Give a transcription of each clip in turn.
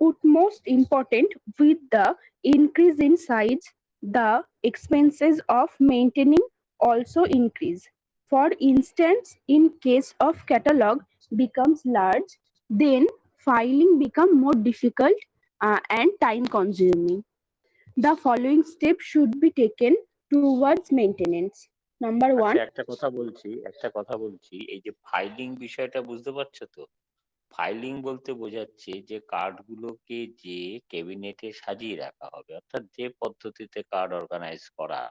utmost important, with the increase in size, the expenses of maintaining also increase. For instance, in case of catalog becomes large, then filing become more difficult and time consuming. The following steps should be taken towards maintenance. Number আচ্ছা, one. একটা কথা বলছি, এই যে filing বিষয়টা বুঝতে পারছো তো? ফাইলিং বলতে বোঝাচ্ছে যে কার্ডগুলোকে যে ক্যাবিনেটে সাজিয়ে রাখা হবে, অর্থাৎ যে পদ্ধতিতে কার্ড অর্গানাইজ করা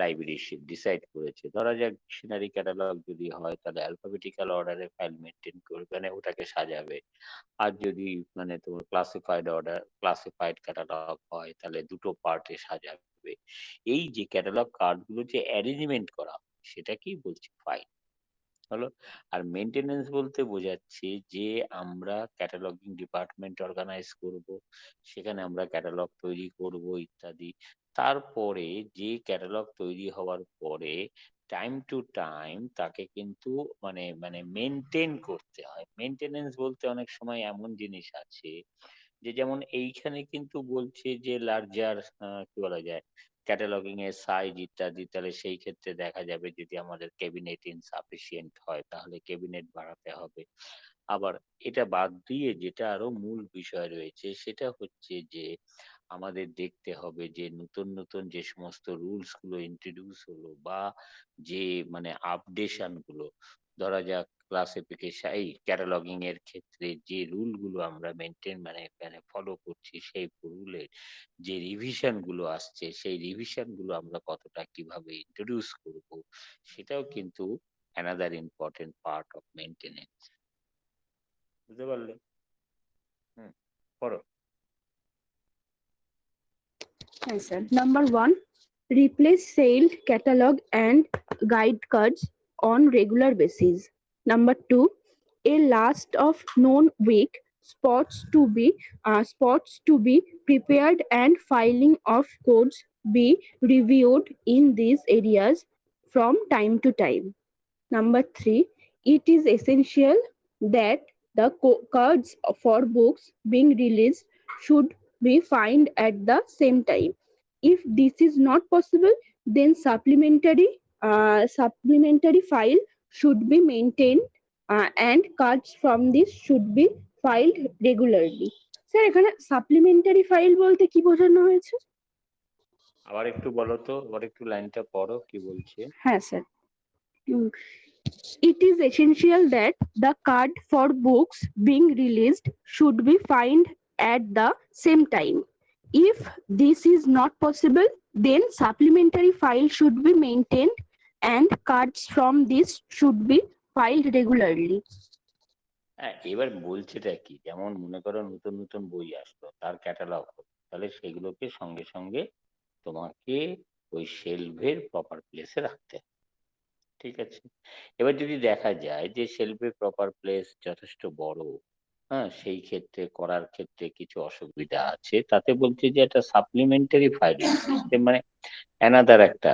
লাইব্রেরি ডিসাইড করেছে। ধরা যাক ডিকশনারি ক্যাটালগ যদি হয় তাহলে অ্যালফাবেটিক্যাল অর্ডারে ফাইল মেনটেন করবে, মানে ওটাকে সাজাবে। আর যদি মানে তোমার ক্লাসিফাইড ক্যাটালগ হয় তাহলে দুটো পার্টে সাজাবে। এই যে ক্যাটালগ কার্ডগুলো যে অ্যারেঞ্জমেন্ট করা হয়, সেটাকেই বলছি ফাইল। হলো। আর মেনটেনেন্স বলতে বোঝাচ্ছে যে আমরা ক্যাটালগিং ডিপার্টমেন্ট অর্গানাইজ করব, সেখানে আমরা ক্যাটালগ তৈরি করব ইত্যাদি। তারপরে যে ক্যাটালগ তৈরি হওয়ার পরে টাইম টু টাইম তাকে কিন্তু মানে মানে মেনটেন করতে হয়। মেনটেনেন্স বলতে অনেক সময় এমন জিনিস আছে যে, যেমন এইখানে কিন্তু বলছে যে লার্জার কি বলা যায় ক্যাটালগিং এর সাইজ ইত্যাদি, তাহলে সেই ক্ষেত্রে দেখা যাবে যদি আমাদের ক্যাবিনেট ইনসাফিসিয়েন্ট হয় তাহলে ক্যাবিনেট বাড়াতে হবে। আবার এটা বাদ দিয়ে যেটা আরো মূল বিষয় রয়েছে সেটা হচ্ছে যে আমাদের দেখতে হবে যে নতুন নতুন যে সমস্ত রুলস গুলো ইন্ট্রোডিউস হলো বা যে মানে আপডেশন গুলো, ধরা যাক ক্লাসিফিকেশন এই ক্যাটালগিং এর ক্ষেত্রে যে রুল গুলো আমরা মেনটেন মানে মানে ফলো করছি, সেই রুলের যে রিভিশন গুলো আসছে সেই রিভিশন গুলো আমরা কতটা কিভাবে ইন্ট্রোডিউস করব, সেটাও কিন্তু another important part of maintenance. বুঝতে পারলে? হুম, করো। Yes, sir. Number one, replace sale catalog and guide cards on regular basis. Number two, a list of known weak spots to be prepared and filing of codes be reviewed in these areas from time to time. Number three, it is essential that the cards for books being released should be filed at the same time. If this is not possible, then supplementary file should be maintained and cards from this should be filed regularly. Sir এখানে supplementary file বলতে কি বোঝানো হয়েছে? আবার একটু বলো তো, আবার একটু লাইনটা পড়ো কি বলছে। হ্যাঁ sir, it is essential that the card for books being released should be filed at the same time. If this is not possible, then supplementary file should be maintained and cards from this should be filed regularly. হ্যাঁ, এবার বলছেটা কি, যেমন মনে করো নতুন নতুন বই আসলো, তার ক্যাটালগ হলো, তাহলে সেগুলোকে সঙ্গে সঙ্গে তোমাকে ওই শেলফের প্রপার প্লেসে রাখতে হবে। ঠিক আছে? এবার যদি দেখা যায় যে শেলফের প্রপার প্লেস যথেষ্ট বড়, হ্যাঁ, সেই ক্ষেত্রে করার ক্ষেত্রে কিছু অসুবিধা আছে। তাতে বলছে যে একটা সাপ্লিমেন্টারি ফাইলিং সিস্টেম, মানে অ্যানাদার একটা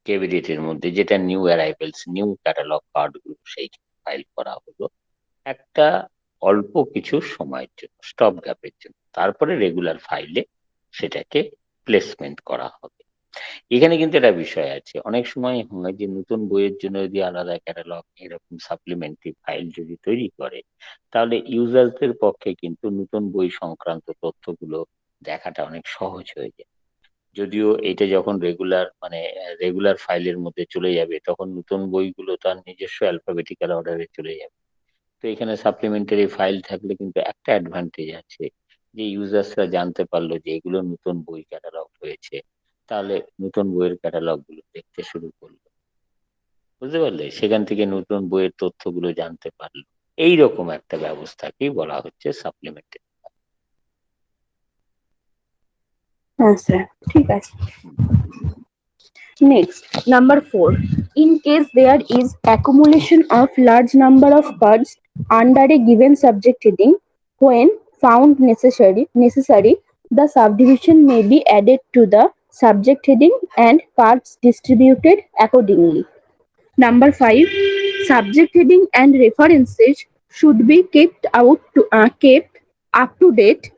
ক্যাবিনেটের মধ্যে যেটা নিউ অ্যারাইভেলস নিউ ক্যাটালগ কার্ড গুলো সেই ফাইল করা হলো একটা অল্প কিছু সময়ের জন্য, স্টপ গ্যাপের জন্য। তারপরে রেগুলার ফাইলে সেটাকে প্লেসমেন্ট করা হবে। এখানে কিন্তু একটা বিষয় আছে, অনেক সময় হয় যে নতুন বইয়ের জন্য যদি আলাদা ক্যাটালগ এরকম সাপ্লিমেন্টারি ফাইল যদি তৈরি করে, তাহলে ইউজারদের পক্ষে কিন্তু নতুন বই সংক্রান্ত তথ্যগুলো দেখাটা অনেক সহজ হয়ে যায়। যদিও এটা যখন রেগুলার ফাইলের মধ্যে চলে যাবে তখন নতুন বইগুলো তার নিজস্ব অ্যালফাবেটিক্যাল অর্ডারে চলে যাবে। তো এখানে সাপ্লিমেন্টারি ফাইল থাকলে কিন্তু একটা অ্যাডভান্টেজ আছে, যে ইউজার্সরা জানতে পারলো যে এগুলো নতুন বই ক্যাটালগ হয়েছে, তাহলে নতুন বইয়ের ক্যাটালগ গুলো দেখতে শুরু করলো। বুঝতে পারলে? সেখান থেকে নতুন বইয়ের তথ্যগুলো জানতে পারলো। এইরকম একটা ব্যবস্থাকেই বলা হচ্ছে সাপ্লিমেন্টারি। হ্যাঁ স্যার, ঠিক আছে। Next, number 4. In case there is accumulation of large number of cards under a given subject heading, when found necessary, the subdivision may be added to the subject heading and cards distributed accordingly. Number 5. Subject heading and references should be kept up to date,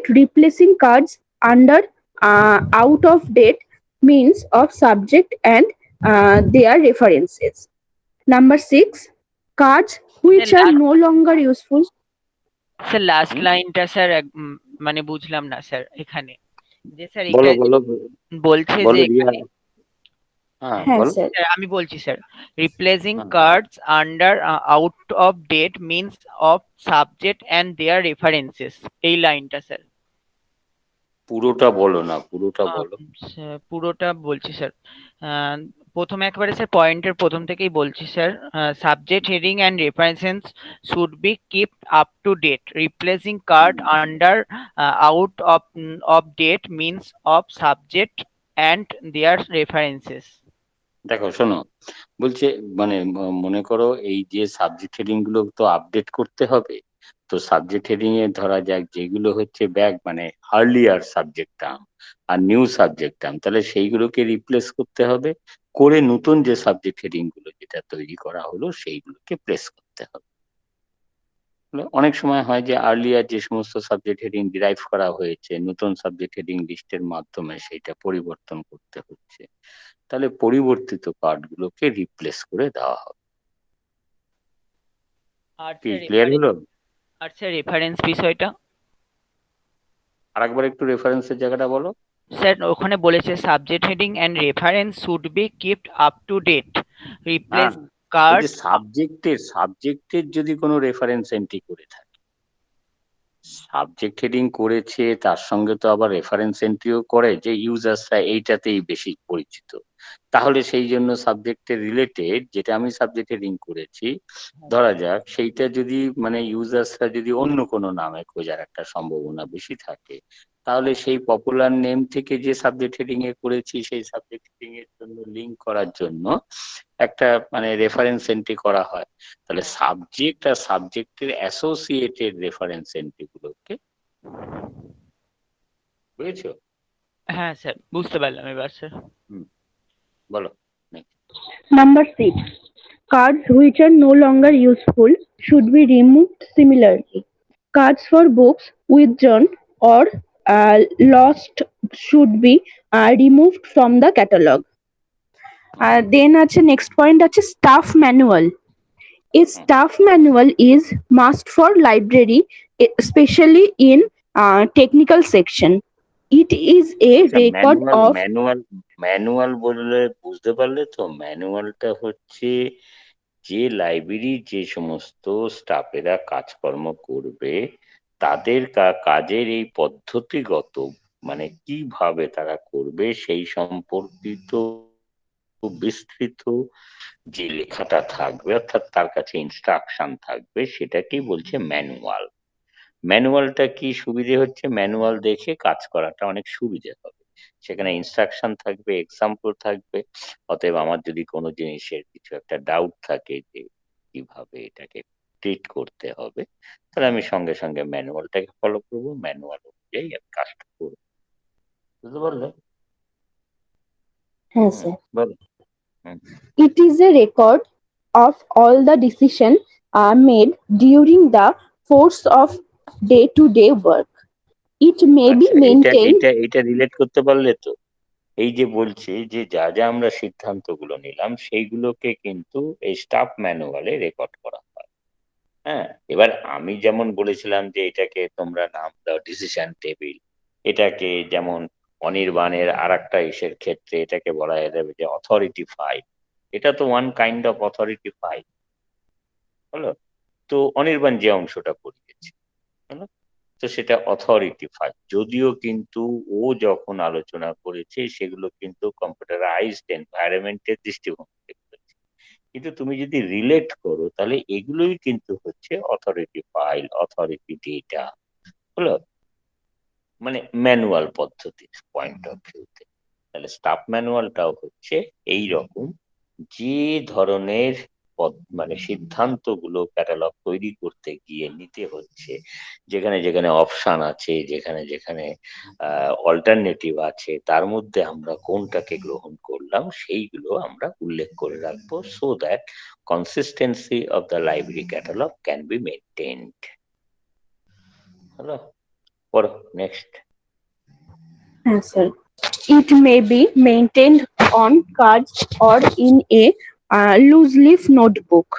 replacing cards under out of date means of subject and their references. Number 6, cards sir which are last no longer useful. Sir last hmm? লাইনটা sir মানে বুঝলাম না sir এখানে যে sir বলো এখানে বলো বলছে যে বলো রিয়া। এখানে হ্যাঁ হ্যাঁ বলো। স্যার। স্যার আমি বলছি স্যার রিপ্লেসিং হ্যাঁ, cards under out of date means of subject and their references এই লাইনটা স্যার পুরোটা বলো না, পুরোটা বলো। পুরোটা বলছি স্যার আহ, প্রথমে একবারে স্যার পয়েন্টের প্রথম থেকেই বলছি sir subject heading and references should be kept up to date replacing card hmm, under out of date means of subject and their references দেখো শোনো, বলছে মানে মনে করো এই যে সাবজেক্ট হেডিং গুলো তো আপডেট করতে হবে। তো সাবজেক্ট হেডিং এ ধরা যাক যেগুলো হচ্ছে ব্যাক মানে আর্লিয়ার সাবজেক্ট টার্ম আর নিউ সাবজেক্ট টার্ম, তাহলে সেইগুলোকে রিপ্লেস করতে হবে করে নতুন যে সাবজেক্ট হেডিং গুলো যেটা তৈরি করা হলো সেইগুলোকে প্লেস করতে হবে। অনেক সময় হয় যে আর্লিয়ার যে সমস্ত সাবজেক্ট হেডিং ডিরাইভ করা হয়েছে নতুন সাবজেক্ট হেডিং লিস্টের মাধ্যমে সেইটা পরিবর্তন করতে হচ্ছে, তাহলে পরিবর্তিত পার্টগুলোকে রিপ্লেস করে দেওয়া হবে। আর কি স্যার ক্লিয়ার হলো? রেফারেন্স বিষয়টা আরেকবার একটু রেফারেন্সের জায়গাটা বলো। স্যার ওখানে বলেছে subject heading and reference should be kept up to date হ্যাঁ, রিপ্লেস বলছি কার্ডস সাবজেক্টের যদি কোনো রেফারেন্স এন্ট্রি করে থাকে, সাবজেক্ট হেডিং করেছে তার সঙ্গে তো আবার রেফারেন্স এন্ট্রিও করে যে ইউজার্সরা এইটাতেই বেশি পরিচিত, তাহলে সেই জন্য সাবজেক্টের রিলেটেড যেটা আমি সাবজেক্ট হেডিং করেছি ধরা যাক সেইটা যদি মানে ইউজার্সরা যদি অন্য কোনো নামে খোঁজার একটা সম্ভাবনা বেশি থাকে, তাহলে সেই পপুলার নেম থেকে যে সাবজেক্ট হেডিং এ করেছি সেই সাবজেক্ট হেডিং এর জন্য লিঙ্ক করার জন্য একটা মানে রেফারেন্স এন্ট্রি করা হয়। তাহলে সাবজেক্ট আর সাবজেক্টের অ্যাসোসিয়েটেড রেফারেন্স এন্ট্রি গুলোকে, বুঝেছো? হ্যাঁ স্যার বুঝতে পারলাম এবার স্যার হুম, বলো। Number 6, cards which are no longer useful should be removed similarly. Cards for books withdrawn or lost should be removed from the catalog. Then next point staff manual. A hmm, staff manual is must for library, especially in technical section. It is a আচ্ছা, record manual of. Manual manual বললে বুঝতে পারলে তো? ম্যানুয়ালটা হচ্ছে যে library যে সমস্ত স্টাফেরা কাজকর্ম করবে তাদের কাজের এই পদ্ধতিগত মানে কিভাবে তারা করবে সেই সম্পর্কিত বিস্তৃত যে লেখাটা থাকবে অর্থাৎ তার কাছে ইনস্ট্রাকশন থাকবে সেটাকেই বলছে ম্যানুয়াল। ম্যানুয়ালটা কি সুবিধে হচ্ছে, ম্যানুয়াল দেখে কাজ করাটা অনেক সুবিধে হবে। সেখানে ইনস্ট্রাকশন থাকবে, এক্সাম্পল থাকবে। অতএব আমার যদি কোনো জিনিসের কিছু একটা ডাউট থাকে যে কিভাবে এটাকে ট্রিট করতে হবে, তাহলে আমি সঙ্গে সঙ্গে ম্যানুয়ালটাকে ফলো করবো, ম্যানুয়াল অনুযায়ী আমি কাজটা করবো। বুঝতে পারলে? Yes, হুম, sir. বলো। হুম, It is a record of all the decisions made during the course of day-to-day work. It may be আচ্ছা, এইটা maintained. এইটা এইটা রিলেট করতে পারলে তো? এই যে বলছে যে যা যা আমরা সিদ্ধান্তগুলো নিলাম সেইগুলোকে কিন্তু এই স্টাফ ম্যানুয়ালে রেকর্ড করা হয়। হ্যাঁ, এবার আমি যেমন বলেছিলাম যে এটাকে তোমরা নাম দাও ডিসিশন টেবিল, এটাকে যেমন অনির্বাণের আর একটা ইসের ক্ষেত্রে এটাকে বলা যাবে যে অথরিটি ফাইল। এটা তো one kind of authority file, হলো? তো অনির্বাণ যে অংশটা করিয়েছে, হলো? তো সেটা অথরিটি ফাইল, যদিও কিন্তু ও যখন আলোচনা করেছে সেগুলো কিন্তু কম্পিউটারাইজড এনভায়রনমেন্টের দৃষ্টিভঙ্গি থেকে করেছে। কিন্তু তুমি যদি রিলেট করো তাহলে এগুলোই কিন্তু হচ্ছে অথরিটি ফাইল, অথরিটি ডেটা, হলো? মানে ম্যানুয়াল পদ্ধতির পয়েন্ট অফ ভিউতে। তাহলে স্টাফ ম্যানুয়ালটাও হচ্ছে এই রকম, যে ধরনের মানে সিদ্ধান্তগুলো ক্যাটালগ তৈরি করতে গিয়ে নিতে হচ্ছে, যেখানে যেখানে অপশন আছে, যেখানে যেখানে অল্টারনেটিভ আছে, তার মধ্যে আমরা কোনটাকে গ্রহণ করলাম সেইগুলো আমরা উল্লেখ করে রাখবো, so that consistency of the library catalogue can be maintained. হলো? পড়ো next. Yes, sir. It may be maintained on cards or in a loose leaf notebook.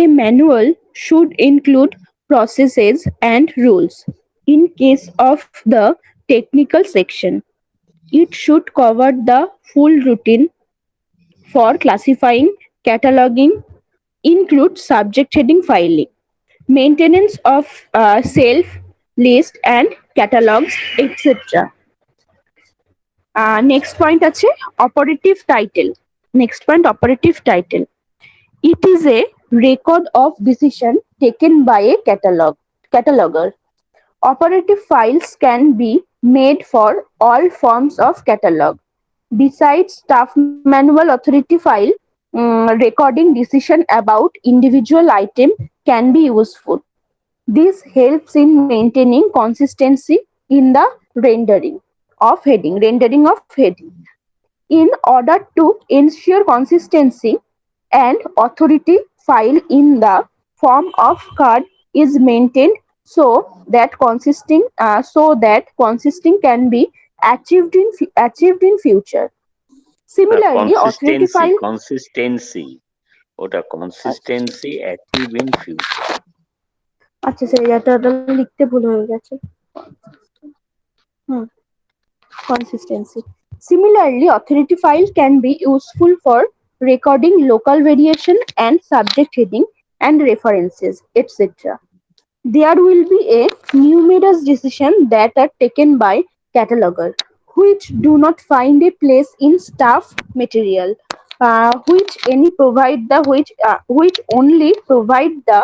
A manual should include processes and rules. In case of the technical section, it should cover the full routine for classifying, cataloging, include subject heading filing, maintenance of self, list and catalogs, etc. Next point আছে operative title. Next point operative title. It is a record of decision taken by a cataloger. Operative files can be made for all forms of catalog. Besides staff manual authority file, recording decision about individual item can be useful. This helps in maintaining consistency in the rendering of heading. In order to ensure consistency, and authority file in the form of card is maintained so that consisting can be achieved in future. না, Similarly, authority consistency file consistency ওটা consistency achieve in future. আচ্ছা sir এটা লিখতে ভুল হয়ে গেছে হুম consistency. Similarly, authority file can be useful for recording local variation and subject heading and references, etc. There will be a numerous decisions that are taken by cataloger which do not find a place in staff material, which only provide the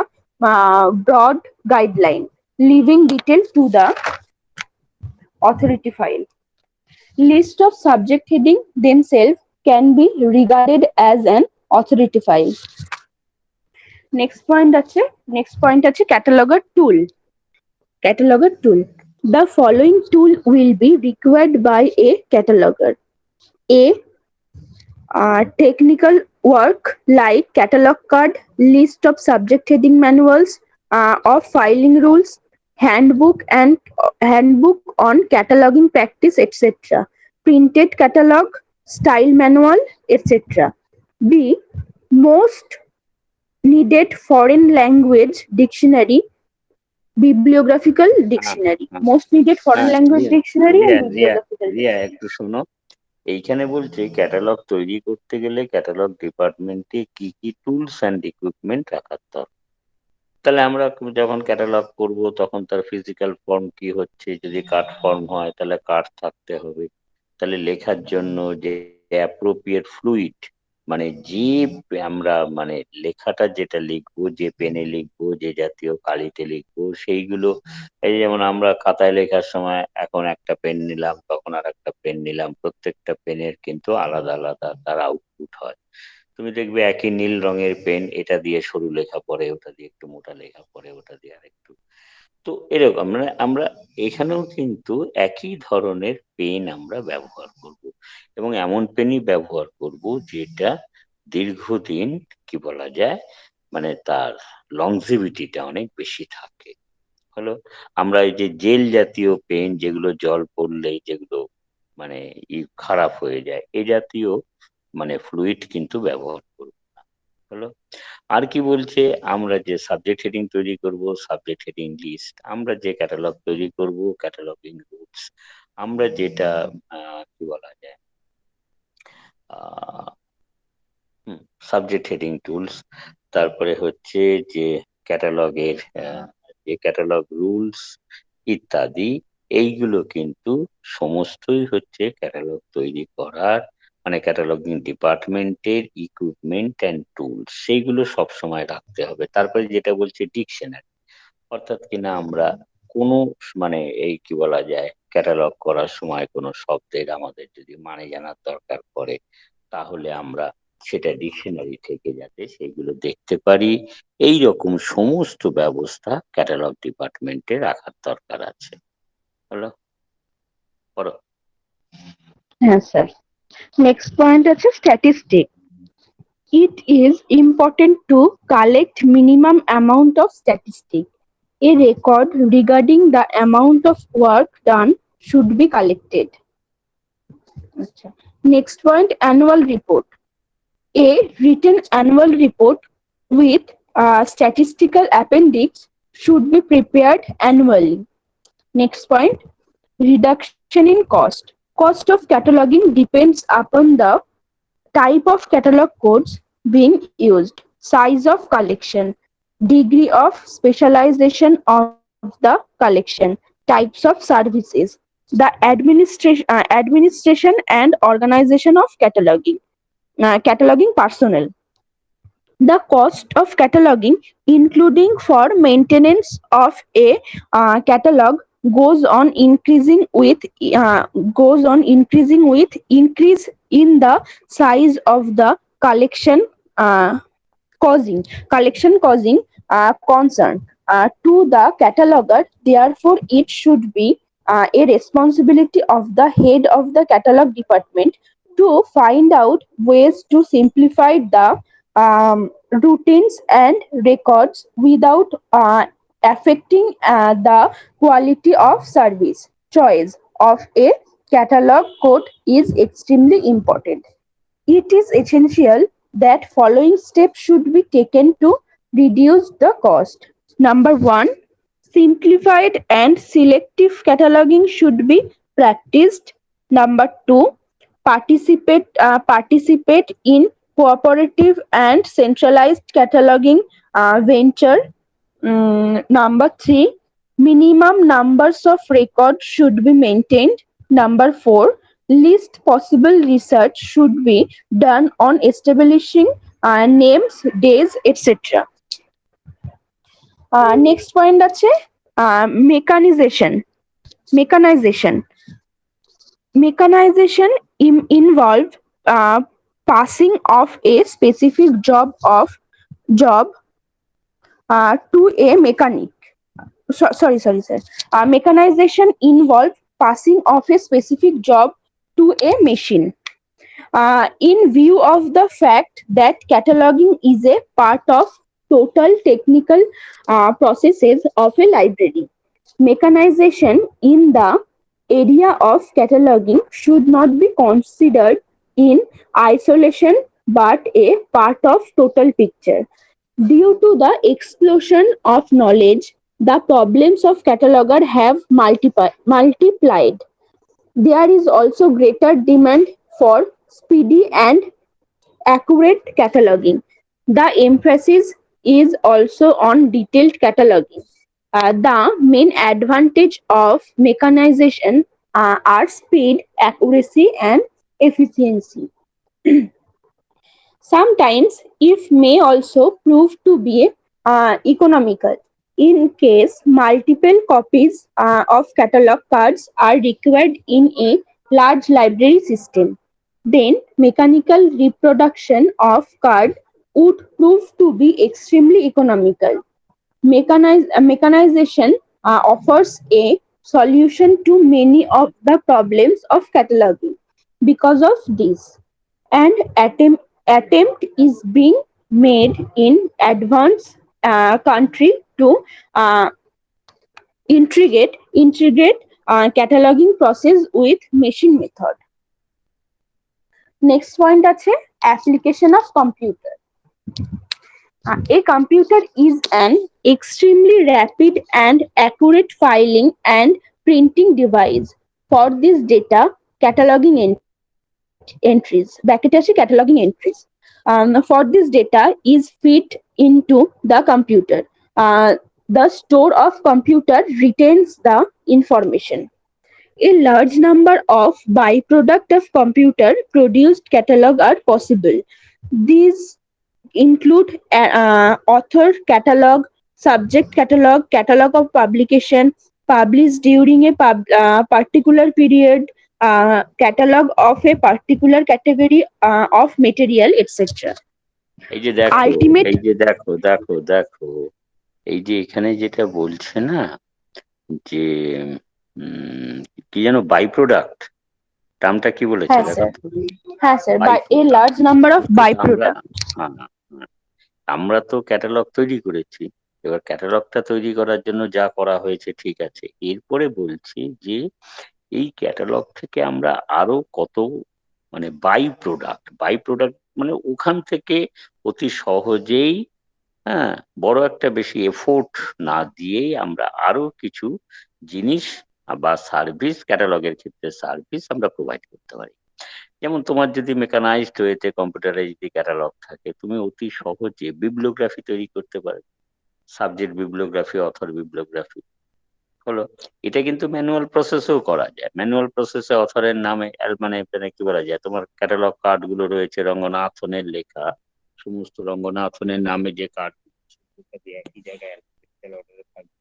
broad guideline, leaving detail to the authority file. List of subject heading themselves can be regarded as an authority file. Next point আছে cataloger tool. Cataloger tool. The following tool will be required by a cataloger. A. Technical work like catalog card, list of subject heading manuals, of filing rules, handbook on cataloging practice, etc. Printed catalog, style manual, etc. B. Most needed foreign language dictionary, bibliographical হ্যাঁ, dictionary. হ্যাঁ, Most needed foreign হ্যাঁ, language dictionary and Riya Riya bibliographical Riya dictionary. একটু শোনো। এইখানে বলছে catalogue তৈরি করতে গেলে ক্যাটালগ ডিপার্টমেন্টে কি কি টুলস অ্যান্ড ইকুইপমেন্ট রাখার দরকার। তাহলে আমরা যখন ক্যাটালগ করব তখন তার ফিজিক্যাল ফর্ম কি হচ্ছে, যদি কার্ড ফর্ম হয় তাহলে কার্ড থাকতে হবে। তাহলে লেখার জন্য যে অ্যাপ্রোপ্রিয়েট ফ্লুইড, মানে যে আমরা মানে লেখাটা যেটা লিখবো, যে পেনে লিখবো, যে জাতীয় কালিতে লিখবো সেইগুলো, এই যেমন আমরা খাতায় লেখার সময় এখন একটা পেন নিলাম, তখন আর একটা পেন নিলাম, প্রত্যেকটা পেনের কিন্তু আলাদা আলাদা তার আউটপুট হয়। তুমি দেখবে একই নীল রঙের পেন, এটা দিয়ে সরু লেখা পড়ে, ওটা দিয়ে একটু মোটা লেখা পড়ে, ওটা দিয়ে আরেকটু। তো এরকম মানে আমরা এখানেও কিন্তু একই ধরনের পেন আমরা ব্যবহার করব, এবং এমন পেনই ব্যবহার করব যেটা দীর্ঘদিন কি বলা যায় মানে তার লংজিভিটিটা অনেক বেশি থাকে। হলো, আমরা এই যে জেল জাতীয় পেন যেগুলো জল পড়লেই যেগুলো মানে খারাপ হয়ে যায়, এ জাতীয় মানে ফ্লুইড কিন্তু ব্যবহার করব না। হলো, আর কি বলছে, আমরা যে সাবজেক্ট হেডিং তৈরি করব, সাবজেক্ট হেডিং লিস্ট, আমরা যে ক্যাটালগ তৈরি করব, ক্যাটালগিং রুলস, আমরা যেটা কি বলা যায় সাবজেক্ট হেডিং টুলস, তারপরে হচ্ছে যে ক্যাটালগের যে ক্যাটালগ রুলস ইত্যাদি, এইগুলো কিন্তু সমস্তই হচ্ছে ক্যাটালগ তৈরি করার মানে ক্যাটালগিং ডিপার্টমেন্টের ইকুইপমেন্ট অ্যান্ড টুলস, সেইগুলো সব সময় রাখতে হবে। তারপরে যেটা বলছে ডিকশনারি, অর্থাৎ কিনা আমরা কোনো মানে এই কি বলা যায় ক্যাটালগ করার সময় কোনো শব্দের আমাদের যদি মানে জানার দরকার পড়ে, তাহলে আমরা সেটা ডিকশনারি থেকে যাতে সেগুলো দেখতে পারি, এই রকম সমস্ত ব্যবস্থা ক্যাটালগ ডিপার্টমেন্টে রাখার দরকার আছে। হলো, পড়ো। হ্যাঁ স্যার নেক্সট পয়েন্ট আছে statistic. It is important to collect minimum amount of statistics. A record regarding the amount of work done should be collected. Next point, annual report. A written annual report with a statistical appendix should be prepared annually. Next point, reduction in cost. Cost of cataloging depends upon the type of catalog codes being used, size of collection, degree of specialization of the collection, types of services, the administration and organization of cataloging personnel. The cost of cataloging, including for maintenance of a catalog, goes on increasing with increase in the size of the uh, causing concern to the cataloger. Therefore, it should be a responsibility of the head of the catalog department to find out ways to simplify the routines and records without affecting the quality of service. Choice of a catalog code is extremely important. It is essential that following steps should be taken to reduce the cost. Number one, simplified and selective cataloging should be practiced. Number two, participate in cooperative and centralized cataloging venture. Number three, minimum numbers of records should be maintained. Number four, least possible research should be done on establishing names, days, etc. Next point আছে mechanization. Mechanization. Mechanization involve passing of a specific job to a mechanic. Sorry, sir. Mechanization involves passing of a specific job to a machine. In view of the fact that cataloging is a part of total technical processes of a library, mechanization in the area of cataloging should not be considered in isolation but a part of total picture. Due to the explosion of knowledge, the problems of cataloger have multiplied. There is also greater demand for speedy and accurate cataloging. The emphasis is also on detailed cataloging. The main advantage of mechanization are speed, accuracy, and efficiency. Sometimes it may also prove to be economical. In case multiple copies of catalog cards are required in a large library system, then mechanical reproduction of card would prove to be extremely economical. Mechanization offers a solution to many of the problems of cataloging. Because of this, an attempt is being made in advanced country to uh, integrate cataloging process with machine method. Next point আছে application of computer. A computer is an extremely rapid and accurate filing and printing device. For this data cataloging entries, cataloging entries. For this data is fit into the computer. The store of computer retains the information. A large number of byproduct of computer produced catalog are possible. These include author catalog, subject catalog, catalog of publication, published during a particular period, catalog of a particular category of material, etc. এই যে দেখো Ultimate এই যে দেখো এই যে এখানে যেটা বলছে না যে কি যেন বাই প্রোডাক্ট টার্মটা কি বলেছে হ্যাঁ দেখো স্যার তো হ্যাঁ sir by a large number of আমরা byproduct. হ্যাঁ, হ্যাঁ, আমরা তো ক্যাটালগ তৈরি করেছি এবার ক্যাটালগটা তৈরি করার জন্য যা করা হয়েছে ঠিক আছে, এরপরে বলছি যে এই ক্যাটালগ থেকে আমরা আরো কত মানে বাই প্রোডাক্ট মানে ওখান থেকে অতি সহজেই, হ্যাঁ, বড় একটা বেশি এফোর্ট না দিয়েই আমরা আরো কিছু জিনিস বা সার্ভিস, ক্যাটালগের ক্ষেত্রে সার্ভিস আমরা প্রোভাইড করতে পারি। যেমন তোমার যদি মেকানাইজড ওয়েতে কম্পিউটারাইজড ক্যাটালগ থাকে, তুমি অতি সহজে বিবলিওগ্রাফি তৈরি করতে পারো, সাবজেক্ট বিবলিওগ্রাফি, অথর বিবলিওগ্রাফি হলো। এটা কিন্তু ম্যানুয়াল প্রসেসেও করা যায়। ম্যানুয়াল প্রসেসে অথরের নামে মানে মানে কি বলা যায়, তোমার ক্যাটালগ কার্ড গুলো রয়েছে রঙ্গনাথনের লেখা, সমস্ত রঙ্গনাথনের নামে যে কার্ড একই জায়গায় ক্যাটালগে থাকবে,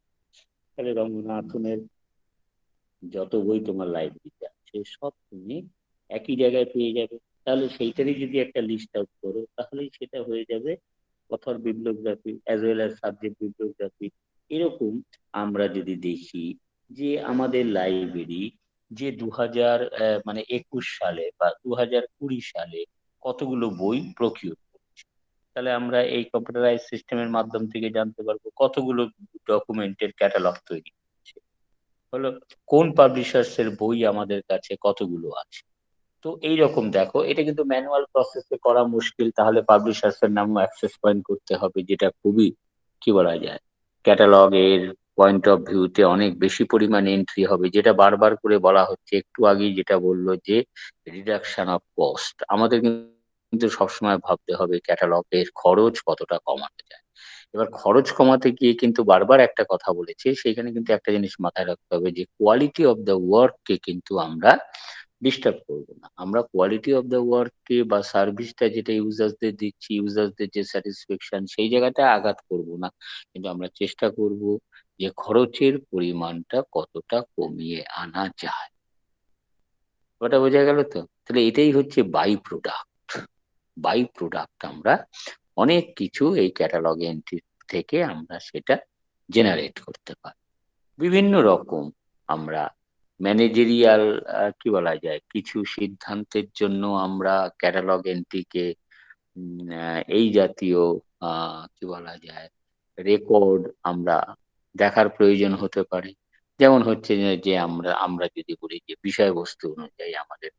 তাহলে রঙ্গনাথনের যত বই তোমার লাইব্রেরিতে আছে সব তুমি একই জায়গায় পেয়ে যাবে। তাহলে সেইটারই যদি একটা লিস্ট আউট করো, তাহলেই সেটা হয়ে যাবে author bibliography as well as subject bibliography. এরকম আমরা যদি দেখি যে আমাদের লাইব্রেরি যে 2021 সালে বা 2020 সালে কতগুলো বই প্রকিউর করছে, তাহলে আমরা এই কম্পিউটারাইজ সিস্টেমের মাধ্যম থেকে জানতে পারবো কতগুলো ডকুমেন্টের ক্যাটালগ তৈরি হচ্ছে, হলো কোন পাবলিশার্স এর বই আমাদের কাছে কতগুলো আছে। তো এইরকম দেখো, এটা কিন্তু ম্যানুয়াল প্রসেসে করা মুশকিল, তাহলে পাবলিশার্স এর নামও অ্যাক্সেস পয়েন্ট করতে হবে, যেটা খুবই কি বলা যায় ক্যাটালগ এর পয়েন্ট অফ ভিউতে অনেক বেশি পরিমাণে এন্ট্রি হবে, যেটা বারবার করে বলা হচ্ছে। একটু আগেই যেটা বললো যে রিডাকশন অফ কস্ট, আমাদের কিন্তু সবসময় ভাবতে হবে ক্যাটালগের খরচ কতটা কমানো যায়। এবার খরচ কমাতে গিয়ে কিন্তু বারবার একটা কথা বলেছে, সেখানে কিন্তু একটা জিনিস মাথায় রাখতে হবে যে কোয়ালিটি অফ দ্য ওয়ার্ক কে কিন্তু আমরা ডিস্টার্ব করবো না। আমরা কোয়ালিটি অফ দ্য ওয়ার্ক কে বা সার্ভিসটা যেটা ইউজার্সদের দিচ্ছি, ইউজার্সদের যে স্যাটিসফ্যাকশন, সেই জায়গাটা আঘাত করব না, কিন্তু আমরা চেষ্টা করব যে খরচের পরিমাণটা কতটা কমিয়ে আনা যায়। ওটা বোঝা গেল তো? তাহলে এটাই হচ্ছে বাই প্রোডাক্ট আমরা অনেক কিছু এই ক্যাটালগ এন্ট্রি থেকে আমরা সেটা জেনারেট করতে পারি। বিভিন্ন রকম আমরা ম্যানেজেরিয়াল কি বলা যায় কিছু সিদ্ধান্তের জন্য আমরা ক্যাটালগ এন্ট্রিকে এই জাতীয় কি বলা যায় রেকর্ড আমরা দেখার প্রয়োজন হতে পারে। যেমন হচ্ছে যে আমরা আমরা যদি বলি যে বিষয়বস্তু অনুযায়ী আমাদের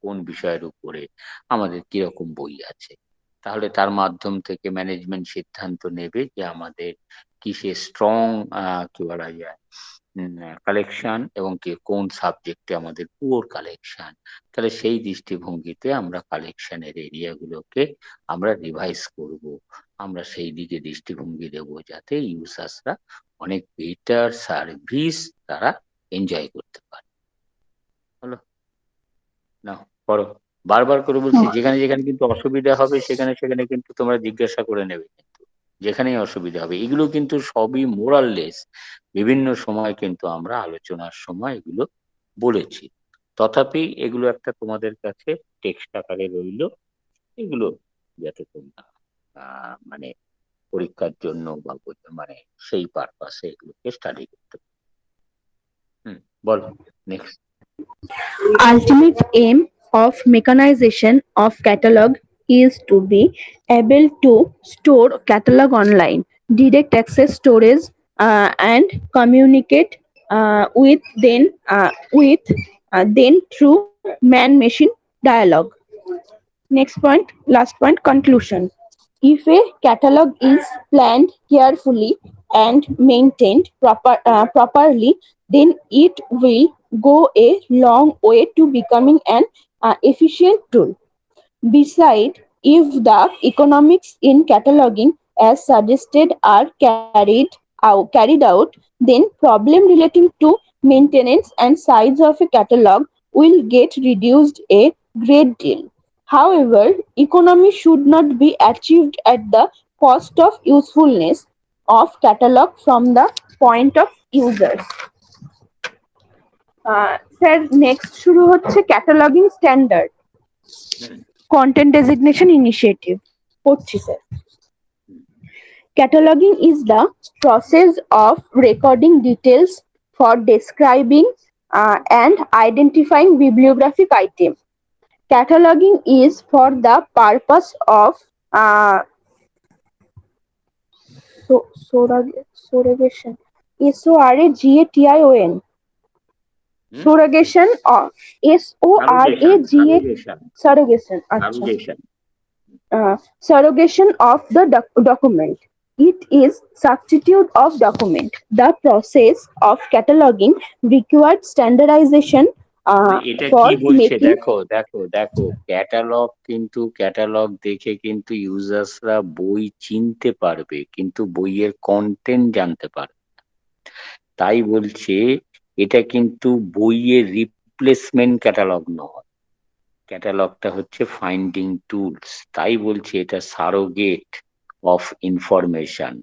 কোন বিষয়ের উপরে আমাদের কিরকম বই আছে, তাহলে তার মাধ্যম থেকে ম্যানেজমেন্ট সিদ্ধান্ত নেবে যে আমাদের কিসে স্ট্রং কি বলা যায় কালেকশন এবং কি কোন সাবজেক্টে আমাদের পুয়ার কালেকশন। তাহলে সেই দৃষ্টিভঙ্গিতে আমরা কালেকশনের এরিয়াগুলোকে আমরা রিভাইজ করব, আমরা সেই দিকে দৃষ্টিভঙ্গি দেব যাতে ইউজার্সরা অনেক বেটার সার্ভিস তারা এনজয় করতে পারে। হলো না? পড়ো, বারবার করে বলছি, যেখানে যেখানে কিন্তু অসুবিধা হবে সেখানে সেখানে কিন্তু তোমরা জিজ্ঞাসা করে নেবে, কিন্তু যেখানেই অসুবিধা হবে। এগুলো কিন্তু সবই মোরাললেস, বিভিন্ন সময় কিন্তু আমরা আলোচনার সময় এগুলো বলেছি। তথাপি এগুলো একটা তোমাদের কাছে টেক্সট আকারে রইলো, এগুলো যাতে তোমরা মানে পরীক্ষার জন্য বা মানে সেই পারপাসে এগুলোকে স্টাডি করতে পারো। বল next. Ultimate aim of mechanization of catalog is to be able to store catalog online, direct access storage, and communicate with them through man-machine dialogue. Next point, last point, conclusion. If a catalog is planned carefully and maintained properly, then it will go a long way to becoming an efficient tool. Besides, if the economics in cataloging as suggested are carried out, then problem relating to maintenance and size of a catalog will get reduced a great deal. However, economy should not be achieved at the cost of usefulness of catalog from the point of users. Sir next শুরু হচ্ছে cataloguing standard content designation initiative. পড়ছি sir. Cataloging is the process of recording details for describing and identifying bibliographic item. Cataloging is for the purpose of Surrogation. Soragation. Hmm Surrogation of সারোগেশন SORAGA সারোগেশন surrogation. আচ্ছা। সারোগেশন Surrogation of the document. It is substitute of document. The process of cataloging required standardization এটা for কি বলছে making. দেখো দেখো দেখো catalogue, কিন্তু catalogue দেখে কিন্তু ইউজার্সরা বই চিনতে পারবে কিন্তু বইয়ের কন্টেন্ট জানতে পারবে না। তাই বলছে এটা কিন্তু বইয়ের রিপ্লেসমেন্ট ক্যাটালগ নয়, ক্যাটালগটা হচ্ছে ফাইন্ডিং টুলস। তাই বলছে এটা surrogate of information,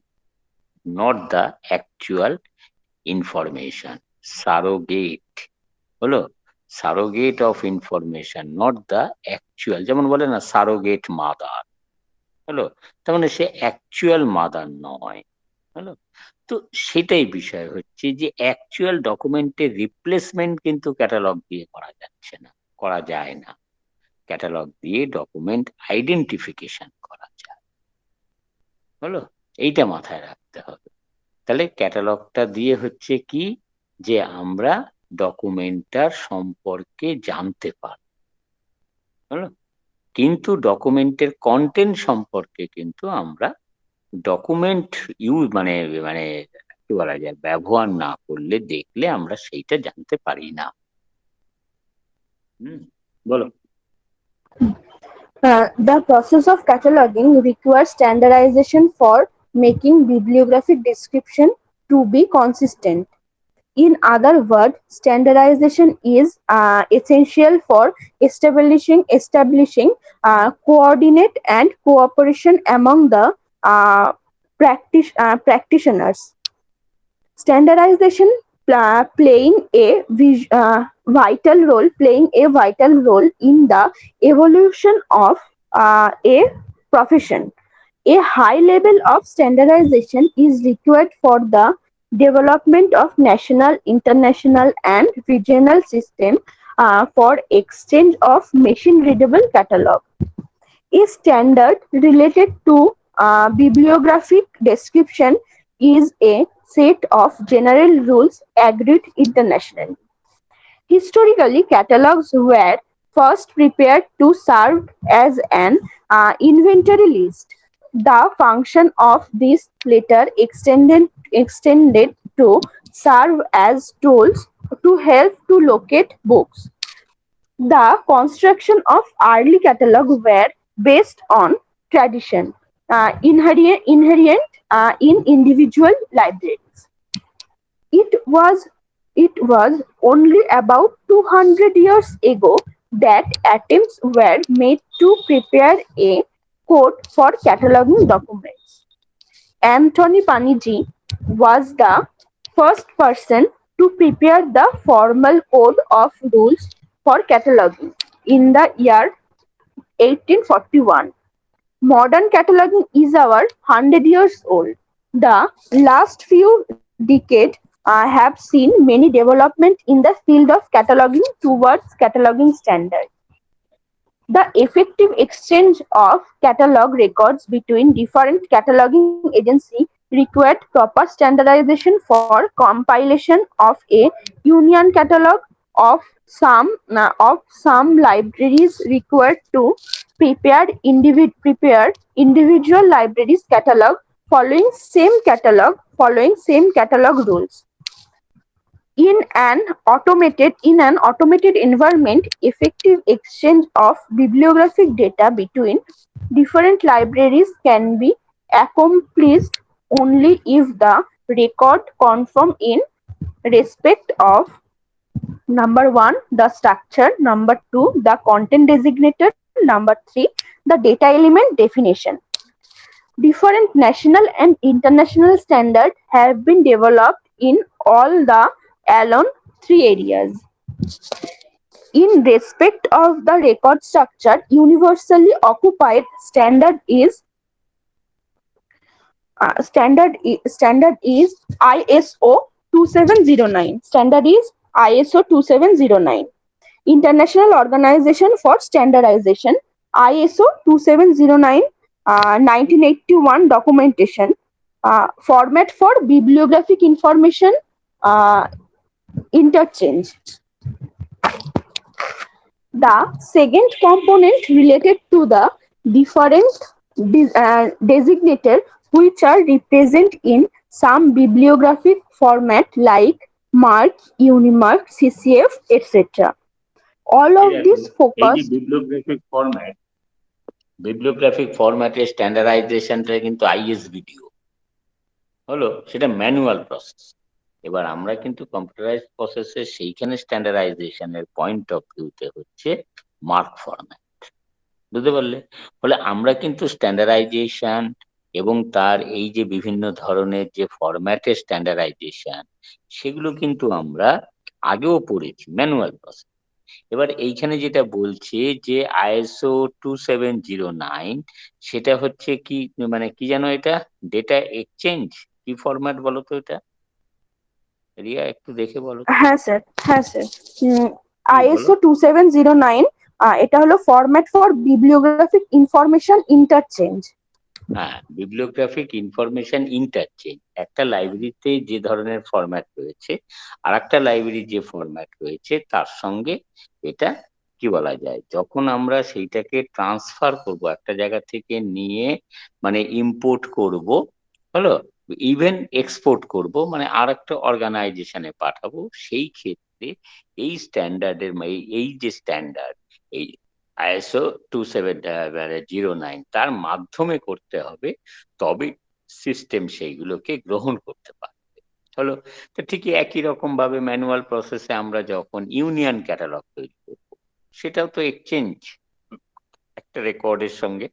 not the actual information. Surrogate হলো surrogate of information, not the actual. যেমন বলে না সারোগেট মাদার, হলো, তার মানে সে অ্যাকচুয়াল মাদার নয়। হলো, তো সেটাই বিষয় হচ্ছে যে অ্যাকচুয়াল ডকুমেন্টের রিপ্লেসমেন্ট কিন্তু ক্যাটালগ দিয়ে করা যাচ্ছে না, করা যায় না। ক্যাটালগ দিয়ে ডকুমেন্ট আইডেন্টিফিকেশন করা যায়। হলো, এইটা মাথায় রাখতে হবে। তাহলে ক্যাটালগটা দিয়ে হচ্ছে কি, যে আমরা ডকুমেন্টটার সম্পর্কে জানতে পারি। হলো, কিন্তু ডকুমেন্টের কন্টেন্ট সম্পর্কে কিন্তু আমরা ডকুমেন্ট মানে মানে কি বলা যায়, ব্যবহার না করলে দেখলে আমরা সেইটা জানতে পারি না। হুম, বলো। The process of cataloging requires standardization for making bibliographic description to be consistent. In other words, standardization is essential for establishing coordinate and cooperation among the practitioners. Standardization playing a vital role in the evolution of a profession. A high level of standardization is required for the development of national, international, and regional systems for exchange of machine-readable catalog. A standard related to bibliographic description is a set of general rules agreed internationally. Historically, catalogs were first prepared to serve as an inventory list. The function of this later extended to serve as tools to help to locate books. The construction of early catalogs were based on tradition, inherent in individual libraries. It was only about 200 years ago that attempts were made to prepare a code for cataloging documents. Anthony Panigi was the first person to prepare the formal code of rules for cataloging in the year 1841. Modern cataloging is our 100 years old. The last few decades have seen many development in the field of cataloging towards cataloging standards. The effective exchange of catalog records between different cataloging agencies required proper standardization for compilation of a union catalog of some libraries required to prepare individual libraries catalog following same catalog rules. In an automated environment, effective exchange of bibliographic data between different libraries can be accomplished only if the record conform in respect of number one, the structure, number two, the content designator, number three, the data element definition. Different national and international standards have been developed in all the alone three areas. In respect of the record structure, universally occupied standard is ISO 2709. Standard is ISO 2709. International Organization for Standardization, ISO 2709 1981 documentation. Format for bibliographic information uh, interchange. The second component related to the different designator which are represented in some bibliographic format like MARC, UNIMARC, CCF, etc. All এই of দেখো, this এই যে focused. বিবলিওগ্রাফিক ফরম্যাটের স্ট্যান্ডার্ডাইজেশনটা কিন্তু আইএসবিডিও হলো, সেটা manual process. এবার আমরা কিন্তু কম্পিউটারাইজ প্রসেসের সেইখানে স্ট্যান্ডার্ডাইজেশনের পয়েন্ট অফ ভিউতে হচ্ছে মার্ক ফরম্যাট। বুঝতে পারলে? ফলে আমরা কিন্তু স্ট্যান্ডার্ডাইজেশন এবং তার এই যে বিভিন্ন ধরনের যে ফরম্যাটের স্ট্যান্ডার্ডাইজেশন, সেগুলো কিন্তু আমরা আগেও পড়েছি ম্যানুয়াল প্রসেস। এবার এইখানে যেটা বলছে যে আইএসও 2709, সেটা হচ্ছে কি, মানে কি জানো এটা, ডেটা এক্সচেঞ্জ কি ফরম্যাট বলো তো এটা? রিয়া একটু দেখে বলো তো। হ্যাঁ স্যার, হ্যাঁ স্যার। কি বলো? ISO 2709 এটা হলো ফরম্যাট ফর বিবলিওগ্রাফিক ইনফরমেশন ইন্টারচেঞ্জ। হ্যাঁ, বিবলিওগ্রাফিক ইনফরমেশন ইন্টারচেঞ্জ। একটা লাইব্রেরিতে যে ধরনের ফরম্যাট রয়েছে আর একটা লাইব্রেরি যে ফরম্যাট রয়েছে তার সঙ্গে এটা কি বলা যায়, যখন আমরা সেইটাকে ট্রান্সফার করব একটা জায়গা থেকে নিয়ে, মানে ইম্পোর্ট করব, হলো, ইভেন এক্সপোর্ট করব, মানে আর একটা অর্গানাইজেশনে পাঠাবো, সেই ক্ষেত্রে এই স্ট্যান্ডার্ডের এই যে স্ট্যান্ডার্ড, এই আইএসও 2709 তার মাধ্যমে করতে হবে, তবে সিস্টেম সেইগুলোকে গ্রহণ করতে পারবে। হলো, তো ঠিকই একই রকম ভাবে ম্যানুয়াল প্রসেসে আমরা যখন ইউনিয়ন ক্যাটালগ তৈরি করব, সেটাও তো এক্সচেঞ্জ, একটা রেকর্ডের সঙ্গে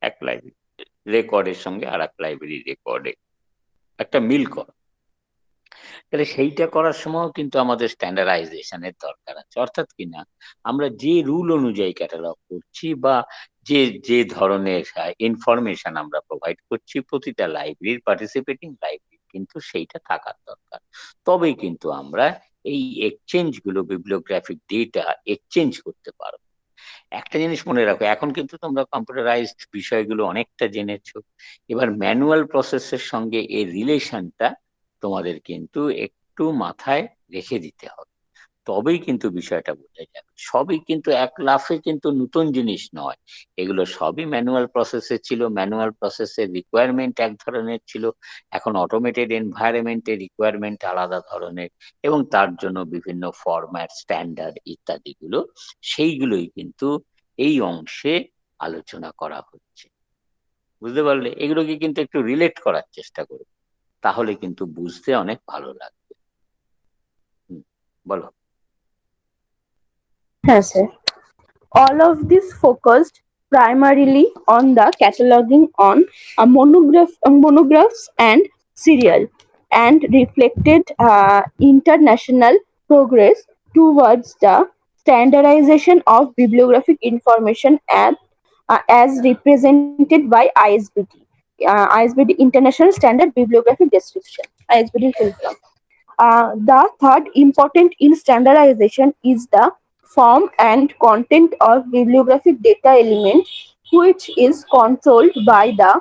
এক লাইব্রেরি রেকর্ডের সঙ্গে আর এক লাইব্রেরি রেকর্ডে একটা মিল করা। তাহলে সেইটা করার সময়ও কিন্তু আমাদের স্ট্যান্ডার্ডাইজেশনের দরকার আছে, অর্থাৎ কি না, আমরা যে রুল অনুযায়ী ক্যাটালগ করছি বা যে যে ধরনের ইনফরমেশন আমরা প্রোভাইড করছি, প্রতিটা লাইব্রেরির, পার্টিসিপেটিং লাইব্রেরি কিন্তু সেইটা থাকার দরকার। তবেই কিন্তু আমরা এই এক্সচেঞ্জ গুলো, বিবলিওগ্রাফিক ডেটা এক্সচেঞ্জ করতে পারবো। একটা জিনিস মনে রাখো, এখন কিন্তু তোমরা কম্পিউটারাইজড বিষয়গুলো অনেকটা জেনেছো, এবার ম্যানুয়াল প্রসেসের সঙ্গে এর রিলেশনটা তোমাদের কিন্তু একটু মাথায় রেখে দিতে হবে, তবেই কিন্তু বিষয়টা বোঝা যাবে। সবই কিন্তু এক লাফে কিন্তু নতুন জিনিস নয়, এগুলো সবই ম্যানুয়াল প্রসেসে ছিল, ম্যানুয়াল প্রসেসের রিকোয়ারমেন্ট এক ধরনের ছিল, এখন অটোমেটেড এনভায়রনমেন্টের রিকোয়ারমেন্ট আলাদা ধরনের, এবং তার জন্য বিভিন্ন ফরম্যাট, স্ট্যান্ডার্ড ইত্যাদি গুলো, সেইগুলোই কিন্তু এই অংশে আলোচনা করা হচ্ছে। বুঝতে পারলে? এগুলোকে কিন্তু একটু রিলেট করার চেষ্টা করবে, তাহলে কিন্তু বুঝতে অনেক ভালো লাগবে। বলো। হ্যাঁ sir. All of this focused primarily on the cataloging on monographs and serial, and reflected international progress towards the standardization of bibliographic information as represented by ISBD. ISBD International Standard Bibliographic Description. ISBD full form. The third important in standardization is the form and content of bibliographic data element, which is controlled by the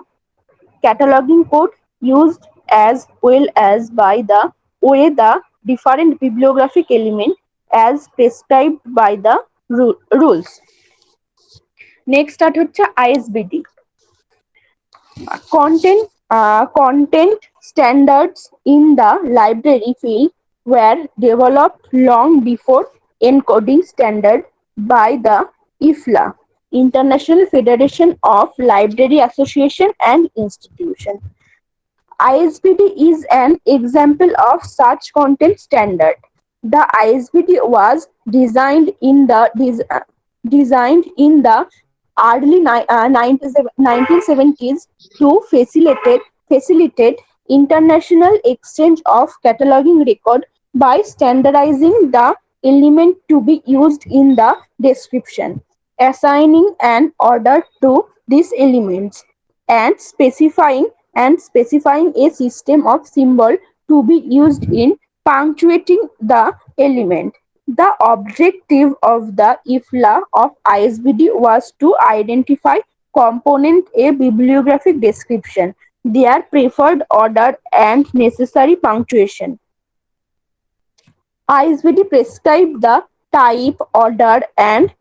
cataloging code used, as well as by the way the different bibliographic element as prescribed by the rules. Next start হচ্ছে ISBD. Content standards in the library field were developed long before encoding standard by the IFLA, International Federation of Library Association and Institution. ISBD is an example of such content standard. The ISBD was designed in the early 1970s to facilitate international exchange of cataloging record by standardizing the element to be used in the description, assigning an order to these elements, and specifying a system of symbol to be used in punctuating the element. The objective of the IFLA of ISBD was to identify component a bibliographic description, their preferred order and necessary punctuation. ISBD prescribe the type, order, and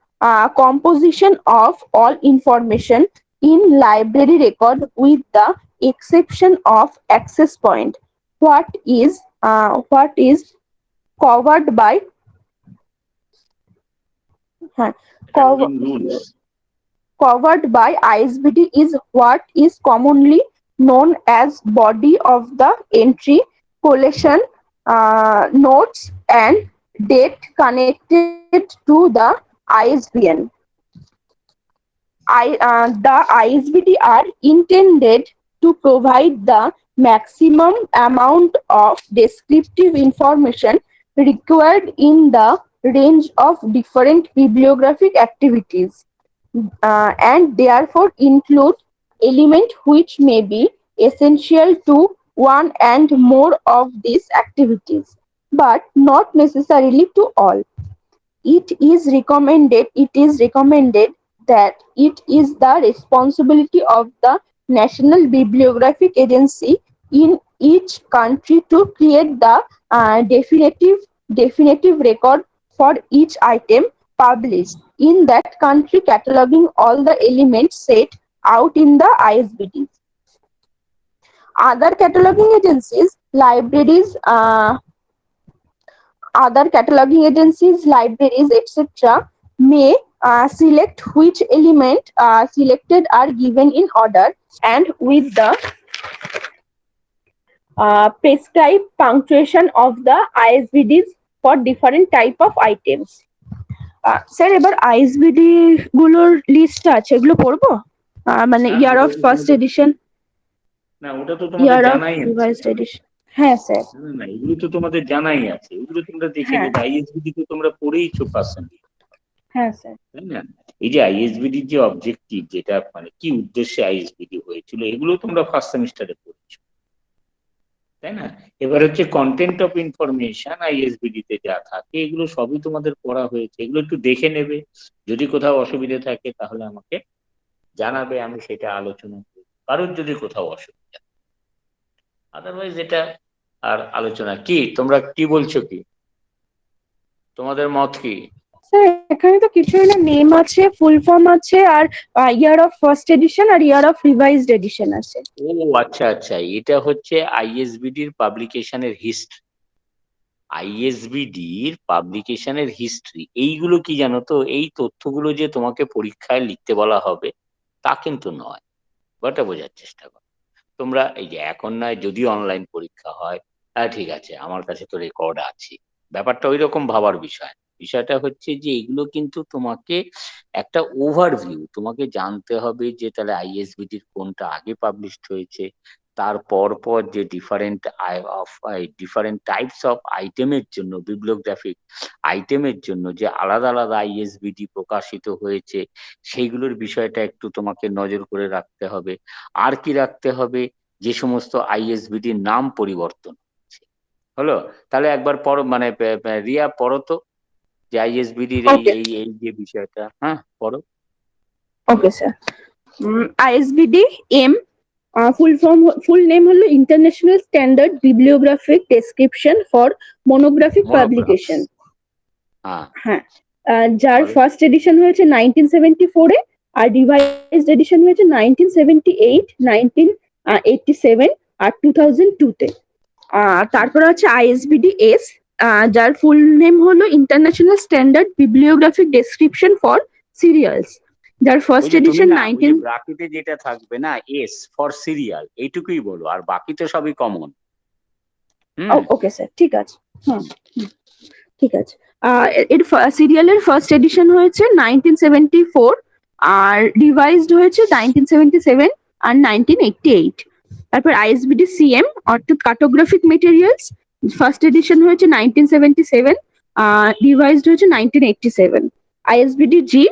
composition of all information in library record with the exception of access point. What is covered by huh, cover, Cataloging rules. covered by ISBD is what is commonly known as body of the entry, collection, notes, and date connected to the ISBN. The ISBD are intended to provide the maximum amount of descriptive information required in the range of different bibliographic activities, and therefore include elements which may be essential to one and more of these activities, but not necessarily to all. It is recommended that it is the responsibility of the National Bibliographic Agency in each country to create the definitive record for each item published in that country, cataloging all the elements set out in the ISBD. Other cataloging agencies, libraries, libraries, etc., may select which element selected are given in order and with the prescribed punctuation of the ISBDs for different type of items. Sir এবার আইএসবিডি গুলোর list আছে, এগুলো পড়বো, মানে হ্যাঁ, ইয়ার ওটা of তো first তোমাদের এডিশন, না ওটা তো তোমাদের ইয়ার অফ জানাই আছে। Revised edition. হ্যাঁ স্যার। না এগুলো তো তোমাদের জানাই আছে, এগুলো তোমরা দেখে হ্যাঁ নেবে। আইএসবিডি তো তোমরা পড়েইছো পার্সোনালি, হ্যাঁ স্যার। তাই না? এই যে আইএসবিডির যে অবজেক্টিভ, যেটা মানে কি উদ্দেশ্যে আইএসবিডি হয়েছিল, এগুলো তোমরা ফার্স্ট সেমিস্টারে পড়েছো, তাই না? এবার হচ্ছে কন্টেন্ট অফ ইনফরমেশন আইএসবিডি তে যা থাকে এগুলো সবই তোমাদের পড়া হয়েছে, এগুলো একটু দেখে নেবে। যদি কোথাও অসুবিধা থাকে তাহলে আমাকে জানাবে, আমি সেটা আলোচনা করব, কারোর যদি কোথাও অসুবিধা, আদারওয়াইজ এটা আর আলোচনা কি, তোমরা কি বলছো, কি তোমাদের মত কি? স্যার এখানে তো কিছুই না, নেম আছে, ফুল ফর্ম আছে, আর ইয়ার অফ ফার্স্ট এডিশন আর ইয়ার অফ রিভাইজড এডিশন আছে। ও আচ্ছা আচ্ছা, এটা হচ্ছে আইএসবিডির পাবলিকেশনের হিস্ট্রি। আইএসবিডির পাবলিকেশনের হিস্ট্রি এইগুলো কি জানো তো, এই তথ্যগুলো যে তোমাকে পরীক্ষায় লিখতে বলা হবে তা কিন্তু নয়, ওটা বোঝার চেষ্টা করো। তোমরা এই যে এখন নয়, যদি অনলাইন পরীক্ষা হয়, হ্যাঁ ঠিক আছে, আমার কাছে তো রেকর্ড আছে, ব্যাপারটা ওই রকম ভাবার বিষয়। বিষয়টা হচ্ছে যে এগুলো কিন্তু তোমাকে একটা ওভারভিউ তোমাকে জানতে হবে, যে তাহলে আইএসবিটির কোনটা আগে পাবলিশড হয়েছে, তার পর পর যে ডিফারেন্ট টাইপস অফ আইটেমের জন্য, বিবলিওগ্রাফিক আইটেমের জন্য যে আলাদা আলাদা আইএসবিটি প্রকাশিত হয়েছে, সেইগুলোর বিষয়টা একটু তোমাকে নজর করে রাখতে হবে। আর কি রাখতে হবে, যে সমস্ত আইএসবিটির নাম পরিবর্তন হচ্ছে। হলো, তাহলে একবার পড়ো, মানে রিয়া পড়ো তো, যে আইএসবিটির এই ওকে এই এই যে বিষয়টা, হ্যাঁ পড়ো। Okay sir. ISBD M, full name হলো international standard bibliographic description for monographic monographs, publication. হ্যাঁ হ্যাঁ, যার বলো। ফার্স্ট এডিশন হয়েছে 1974-এ, আর রিভাইজড এডিশন হয়েছে 1978, 1987 আর 2002-তে। তারপর আছে আইএসবিডি এস, যার ফুল নেম হলো international standard bibliographic description for serials, যার ওই ফার্স্ট যে তুমি এডিশন না, ওই যে 19। ব্রাকেটে যেটা থাকবে না, এস ফর সিরিয়াল, এইটুকুই বলো, আর বাকি তো সবই কমন। ওকে স্যার, ঠিক আছে। হুম হুম, ঠিক আছে। এর সিরিয়ালের ফার্স্ট এডিশন হয়েছে 1974, আর রিভাইজড হয়েছে 1977 আর 1988। তারপর আইএসবিডি সিএম, অর্থাৎ কার্টোগ্রাফিক মেটেরিয়ালস, ফার্স্ট এডিশন হয়েছে 1977, রিভাইজড হয়েছে 1987। আইএসবিডি জি,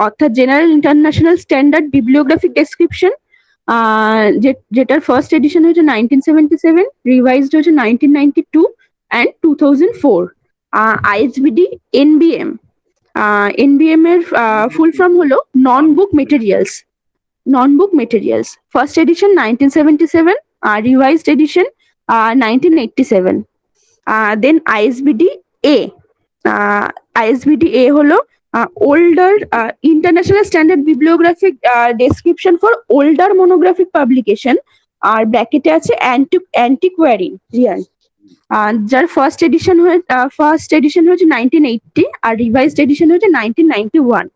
অর্থাৎ general international standard bibliographic description, যেটার ফার্স্ট এডিশন হয়েছে 1977, রিভাইজড হয়েছে 1992 and 2004। আইএসবিডি এনবিএম, এনবিএম এর ফুল ফর্ম হলো নন বুক materials, Non-book materials. First edition 1977, revised edition 1987. Then ISBD A. ISBD A হলো older international standard bibliographic description for older monographic publication আর ব্র্যাকেটে আছে antiquarian যার first addition হয়েছে 1980 আর রিভাইজড এডিশন হয়েছে 1991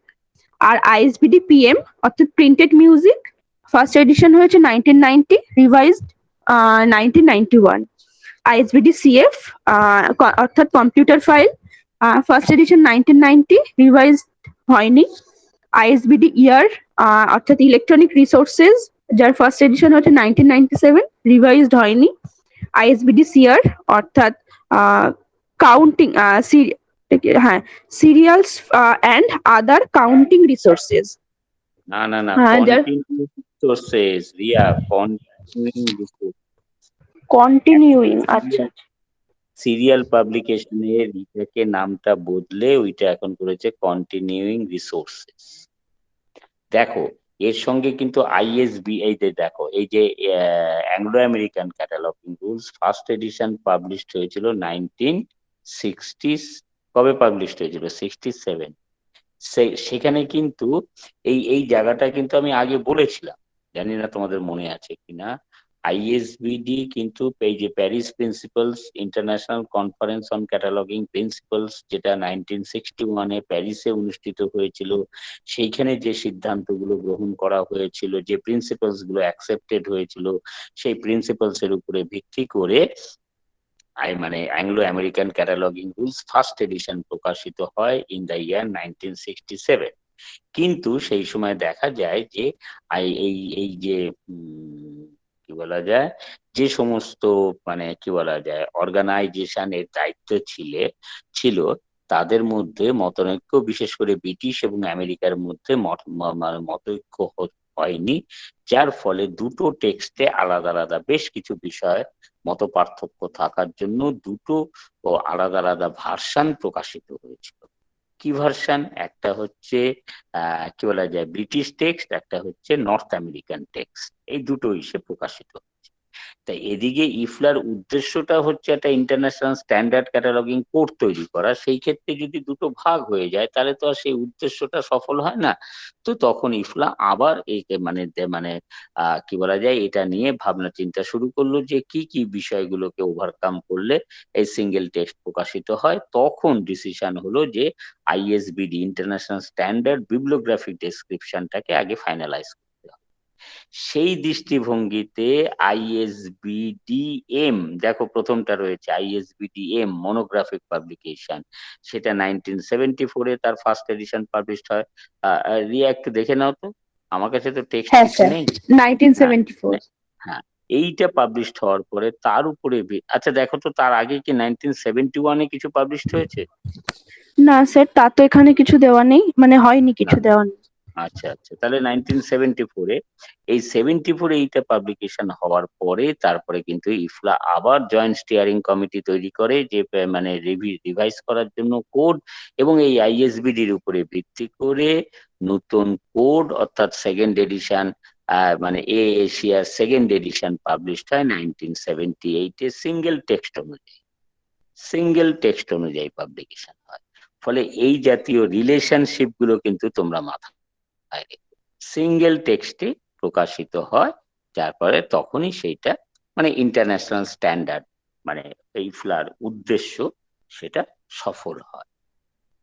আর আইএসবিডি পিএম অর্থাৎ প্রিন্টেড মিউজিক ফার্স্ট এডিশন হয়েছে 1990 revised 1991 আইএসবিডি CF অর্থাৎ computer file first addition 1990 revised হয়নি আইএসবিডি ইয়ার অর্থাৎ ইলেকট্রনিক রিসোর্সেস যার ফার্স্ট এডিশন হচ্ছে 1997 রিভাইজড হয়নি আইএসবিডি সিআর অর্থাৎ কাউন্টিং হ্যাঁ serials and other counting resources না না না continuing resources Riya continuing resource continuing আচ্ছা সিরিয়াল পাবলিকেশনের এটাকে নামটা বদলে ওইটা এখন করেছে কন্টিনিউইং রিসোর্সেস। দেখো এর সঙ্গে কিন্তু আইএসবি এই যে দেখো এই যে Anglo American cataloguing rules first addition published হয়েছিল 1960 কবে পাবলিশড হয়েছিল 67 সেখানে কিন্তু এই জায়গাটা কিন্তু আমি আগে বলেছিলাম, জানি না তোমাদের মনে আছে কিনা। আইএসবিডি কিন্তু এই যে Paris principles international conference on cataloguing principles যেটা 1961-এ প্যারিসে অনুষ্ঠিত হয়েছিল, সেইখানে যে সিদ্ধান্তগুলো গ্রহণ করা হয়েছিল, যে প্রিন্সিপালস গুলো অ্যাকসেপ্টেড হয়েছিল, সেই প্রিন্সিপালস এর উপরে ভিত্তি করে মানে Anglo American cataloguing rules first addition প্রকাশিত হয় ইন দ্য ইয়ার 1967। কিন্তু সেই সময় দেখা যায় যে এই যে কি বলা যায় যে সমস্ত মানে কি বলা যায় অর্গানাইজেশনের দায়িত্ব ছিল তাদের মধ্যে মতৈক্য, বিশেষ করে ব্রিটিশ এবং আমেরিকার মধ্যে মতৈক্য হয়নি, যার ফলে দুটো টেক্সটে আলাদা আলাদা বেশ কিছু বিষয় মত পার্থক্য থাকার জন্য দুটো আলাদা আলাদা ভার্সান প্রকাশিত হয়েছিল। কি ভার্সান? একটা হচ্ছে কি বলা যায় ব্রিটিশ টেক্সট, একটা হচ্ছে নর্থ আমেরিকান টেক্সট, এই দুটো ইসে প্রকাশিত হচ্ছে। তাই এদিকে ইফলার উদ্দেশ্যটা হচ্ছে একটা ইন্টারন্যাশনাল স্ট্যান্ডার্ড ক্যাটালগিং কোড তৈরি করা, সেই ক্ষেত্রে যদি দুটো ভাগ হয়ে যায় তাহলে তো আর সেই উদ্দেশ্যটা সফল হয় না। তো তখন ইফলা আবার এই মানে কি বলা যায় এটা নিয়ে ভাবনা চিন্তা শুরু করলো যে কি কি বিষয়গুলোকে ওভারকাম করলে এই সিঙ্গেল টেক্সট প্রকাশিত হয়। তখন ডিসিশন হলো যে আইএসবিডি ইন্টারন্যাশনাল স্ট্যান্ডার্ড বিবলিওগ্রাফিক ডেসক্রিপশনটাকে আগে ফাইনালাইজ করতে হবে। সেই দৃষ্টিভঙ্গিতে আইএসবিডিএম, দেখো প্রথমটা রয়েছে আইএসবিডিএম মনোগ্রাফিক পাবলিকেশন, সেটা 1974-এ তার ফার্স্ট এডিশন পাবলিশড হয়। রিয়া একটু দেখে নাও তো, আমার কাছে তো টেক্সট কিছু নেই। 1974 হ্যাঁ, এইটা পাবলিশড হওয়ার পরে তার উপরে আচ্ছা দেখো তো তার আগে কি 1971-এ কিছু পাবলিশড হয়েছে? না স্যার, তা তো এখানে কিছু দেওয়া নেই, মানে হয়নি কিছু দেওয়া নেই। আচ্ছা আচ্ছা, তাহলে 1974-এ এই 74-এ এইটা পাবলিকেশন হওয়ার পরে তারপরে কিন্তু ইফলা আবার জয়েন্ট স্টিয়ারিং কমিটি তৈরি করে যে মানে রিভাইজ করার জন্য কোড, এবং এই আইএসবিডির উপরে ভিত্তি করে নতুন কোড অর্থাৎ সেকেন্ড এডিশন মানে এশিয়ার সেকেন্ড এডিশন পাবলিশড হয় 1978-এ সিঙ্গেল টেক্সট অনুযায়ী পাবলিকেশন হয়। ফলে এই জাতীয় রিলেশনশিপ গুলো কিন্তু তোমরা মাথায় সিঙ্গেল টেক্সটে প্রকাশিত হয়, যার পরে তখনই সেইটা মানে ইন্টারন্যাশনাল স্ট্যান্ডার্ড মানে এই ফ্লার উদ্দেশ্য সেটা সফল হয়।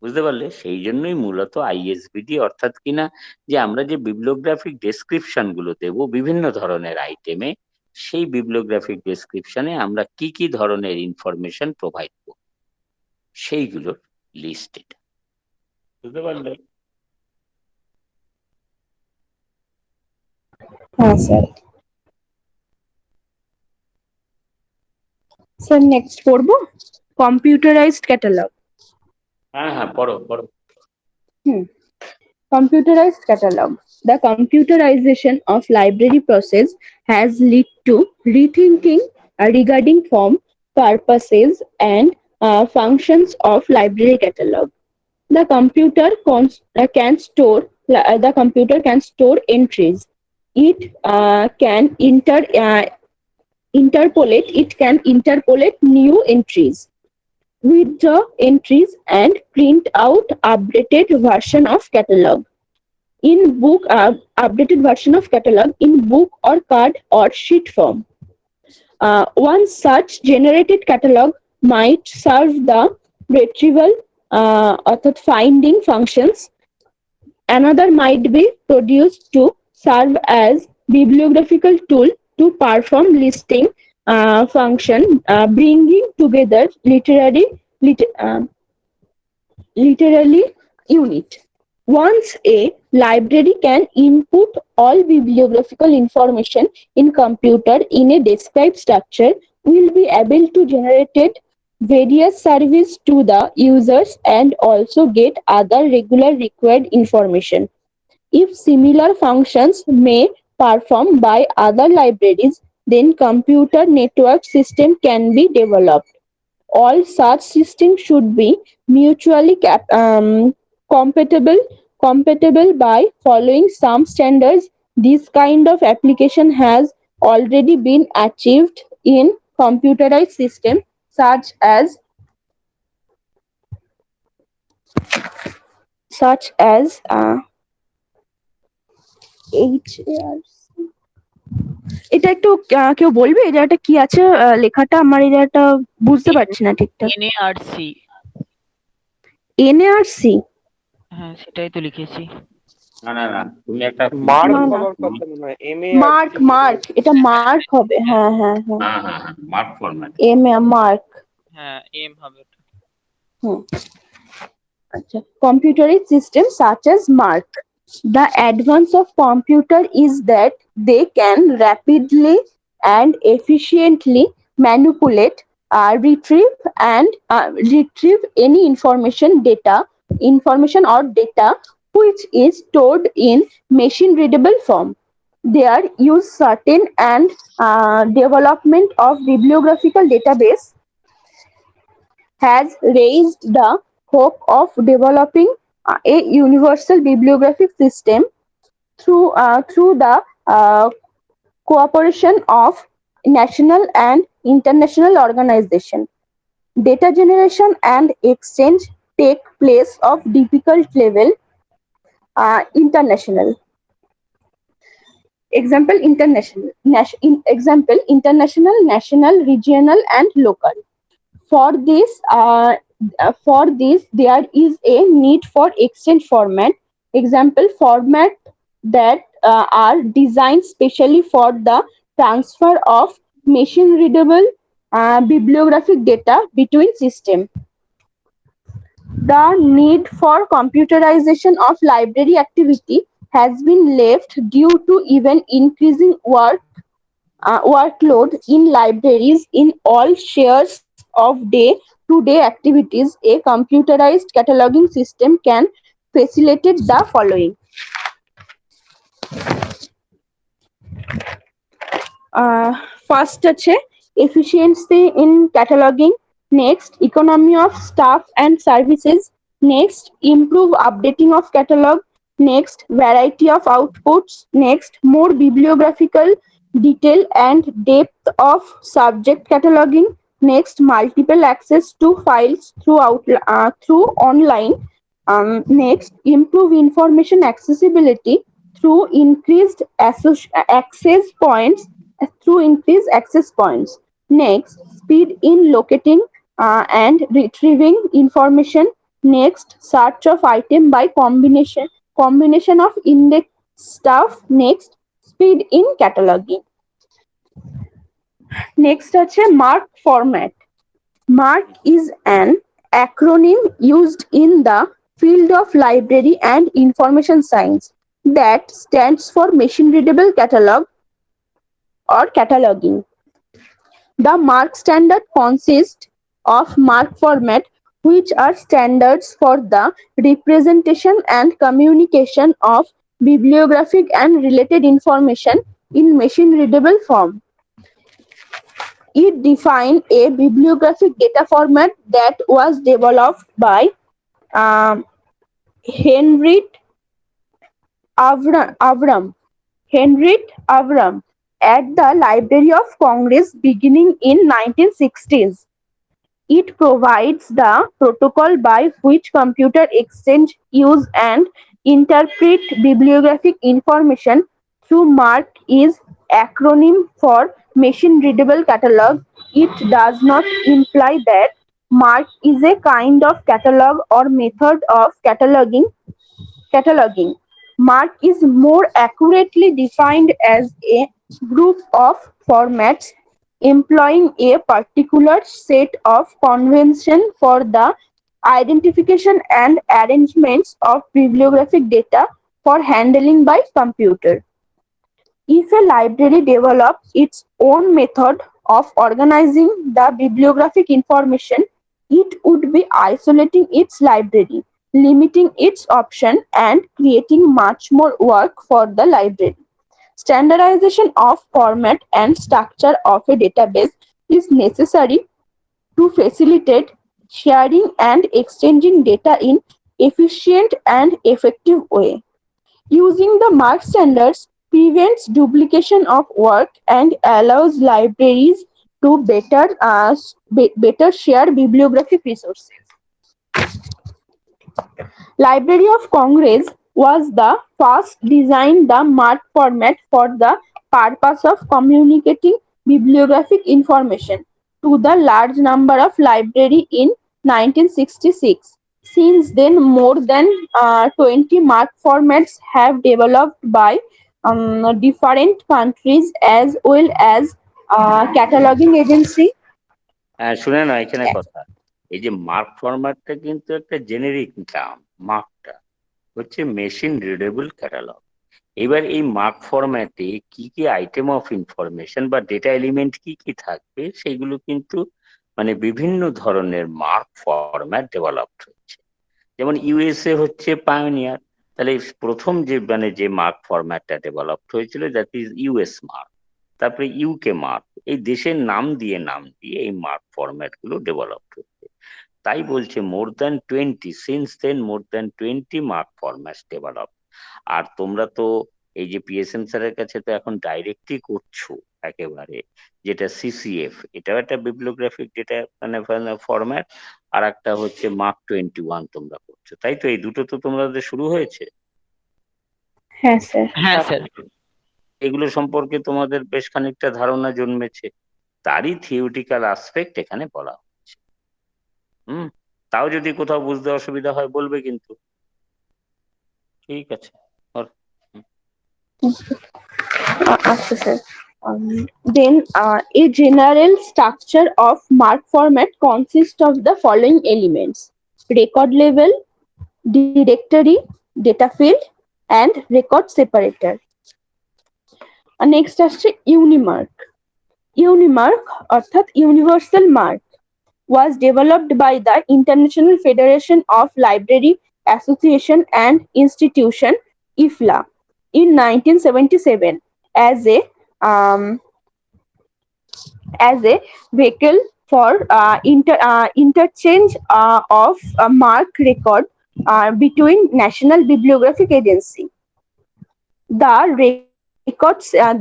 বুঝতে পারলে? সেই জন্যই মূলত আইএসবিডি অর্থাৎ কিনা যে আমরা যে বিবলিওগ্রাফিক ডেসক্রিপশন গুলো দেব বিভিন্ন ধরনের আইটেমে, সেই বিবলিওগ্রাফিক ডেসক্রিপশনে আমরা কি কি ধরনের ইনফরমেশন প্রোভাইড করব সেইগুলোর লিস্ট এটা। বুঝতে পারলে? হ্যাঁ স্যার। স্যার নেক্সট পড়বো কম্পিউটারাইজড ক্যাটালগ। হ্যাঁ পড়ো। Computerized catalog. The computerization of library process has led to rethinking regarding form, purposes, and functions of library catalog. The computer can store entries, It interpolate new entries, withdraw entries, and print out updated version of catalog in book updated version of catalog in book or card or sheet form. One such generated catalog might serve the retrieval অর্থাৎ finding functions. Another might be produced to serve as bibliographical tool to perform listing function, bringing together literary unit. Once a library can input all bibliographical information in computer in a described structure, will be able to generate various service to the users and also get other regular required information. If similar functions may perform by other libraries, then computer network system can be developed. All such systems should be mutually compatible compatible by following some standards. This kind of application has already been achieved in computerized systems such as HARC. এটা একটু কেউ বলবে এই জায়গাটা কি আছে লেখাটা আমার এই জায়গাটা বুঝতে পারছি না ঠিকঠাক। এনএআরসি। এনএআরসি? হ্যাঁ সেটাই তো লিখেছি। না না না, তুমি একটা মার্ক না, না। হওয়ার কথা মনে হয় মার্ক এটা মার্ক হবে। হ্যাঁ হ্যাঁ হ্যাঁ হ্যাঁ হ্যাঁ হ্যাঁ, মার্ক ফরম্যাট। মার্ক। হ্যাঁ এম হবে ওটা। হুম আচ্ছা, computerized systems such as MARC. The advance of computer is that they can rapidly and efficiently manipulate, retrieve any information or data which is stored in machine readable form. Their use certain and development of bibliographical database has raised the hope of developing a universal bibliographic system through the cooperation of national and international organization. Data generation and exchange take place of difficult level international. Example international, national, regional, and local. For this, there is a need for exchange format. Example format that are designed specially for the transfer of machine readable bibliographic data between systems. The need for computerization of library activity has been left due to even increasing workload in libraries in all shares of day-to-day activities. A computerized cataloging system can facilitate the following. First আছে efficiency in cataloging, next economy of staff and services, next improve updating of catalog, next variety of outputs, next more bibliographical detail and depth of subject cataloging, next multiple access to files through online, next improve information accessibility through increased access points, next speed in locating and retrieving information, next search of item by combination of index stuff, next speed in cataloging. Next আছে mark format. Mark is an acronym used in the field of library and information science that stands for machine readable catalog or cataloging. The MARC standard consists of MARC format, which are standards for the representation and communication of bibliographic and related information in machine readable form. It defines a bibliographic data format that was developed by Henry Avram Henriette Avram at the Library of Congress beginning in 1960s. It provides the protocol by which computer exchange, use and interpret bibliographic information through MARC is acronym for Machine Readable Catalog. It does not imply that MARC is a kind of catalog or method of cataloging. MARC is more accurately defined as a group of formats employing a particular set of conventions for the identification and arrangements of bibliographic data for handling by computer. If a library develops its own method of organizing the bibliographic information, it would be isolating its library, limiting its option, and creating much more work for the library. Standardization of format and structure of a database is necessary to facilitate sharing and exchanging data in efficient and effective way. Using the MARC standards prevents duplication of work and allows libraries to better share bibliographic resources. Library of Congress was the first designed the MARC format for the purpose of communicating bibliographic information to the large number of library in 1966. Since then, more than 20 MARC formats have developed by different countries as well as cataloging agency. শুনে না এখানে কথা, এই যে mark ফরম্যাটটা কিন্তু একটা generic term. মার্কটা হচ্ছে machine readable catalogue. এবার এই মার্ক ফরম্যাটে কি কি আইটেম অফ ইনফরমেশন বা ডেটা এলিমেন্ট কি কি থাকবে সেগুলো কিন্তু মানে বিভিন্ন ধরনের মার্ক ফরম্যাট ডেভেলপড হচ্ছে। যেমন ইউএসএ হচ্ছে পায়োনিয়ার, তাহলে প্রথম যে মার্ক ফরম্যাটটা ডেভেলপড হয়েছিল দ্যাট ইজ ইউএস মার্ক। তারপরে ইউকে মার্ক, এই দেশের নাম দিয়ে এই মার্ক ফরম্যাট গুলো ডেভেলপড হচ্ছে। তাই বলছে more than 20 since then more than 20 MARC format develop. আর তোমরা তো এই যে পিএসএম স্যারের কাছে তো এখন ডাইরেক্টই করছো একেবারে, যেটা সিসিএফ, এটাও একটা বিবলিওগ্রাফিক ডেটা মানে ফরম্যাট, আর একটা হচ্ছে মার্ক 21 তোমরা করছো, তাই তো? এই দুটো তো তোমাদের শুরু হয়েছে। হ্যাঁ স্যার। হ্যাঁ স্যার। এগুলো সম্পর্কে তোমাদের বেশ খানিকটা ধারণা জন্মেছে, তারই থিওরিটিক্যাল আসপেক্ট এখানে বলা হচ্ছে। তাও যদি কোথাও বুঝতে অসুবিধা হয় বলবে কিন্তু। ঠিক আছে। আচ্ছা sir. Then a general structure of MARC format consists of the following elements: record label, directory, data field, and record separator. Next আসছে Unimark. Unimark অর্থাৎ Universal Mark was developed by the International Federation of Library Association and Institution (IFLA) in 1977 as um, a vehicle for interchange of mark record between National Bibliographic Agency.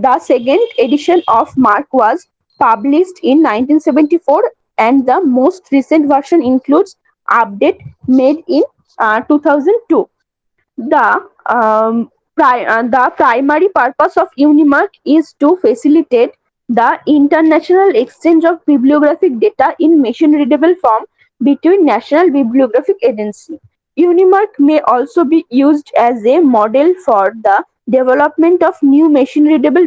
The second edition of MARC was published in 1974, and the most recent version includes update made in 2002. The primary purpose of Unimark is to facilitate the international exchange of bibliographic data in machine-readable form between national bibliographic agencies. Unimark may also be used as a model for the development of new machine-readable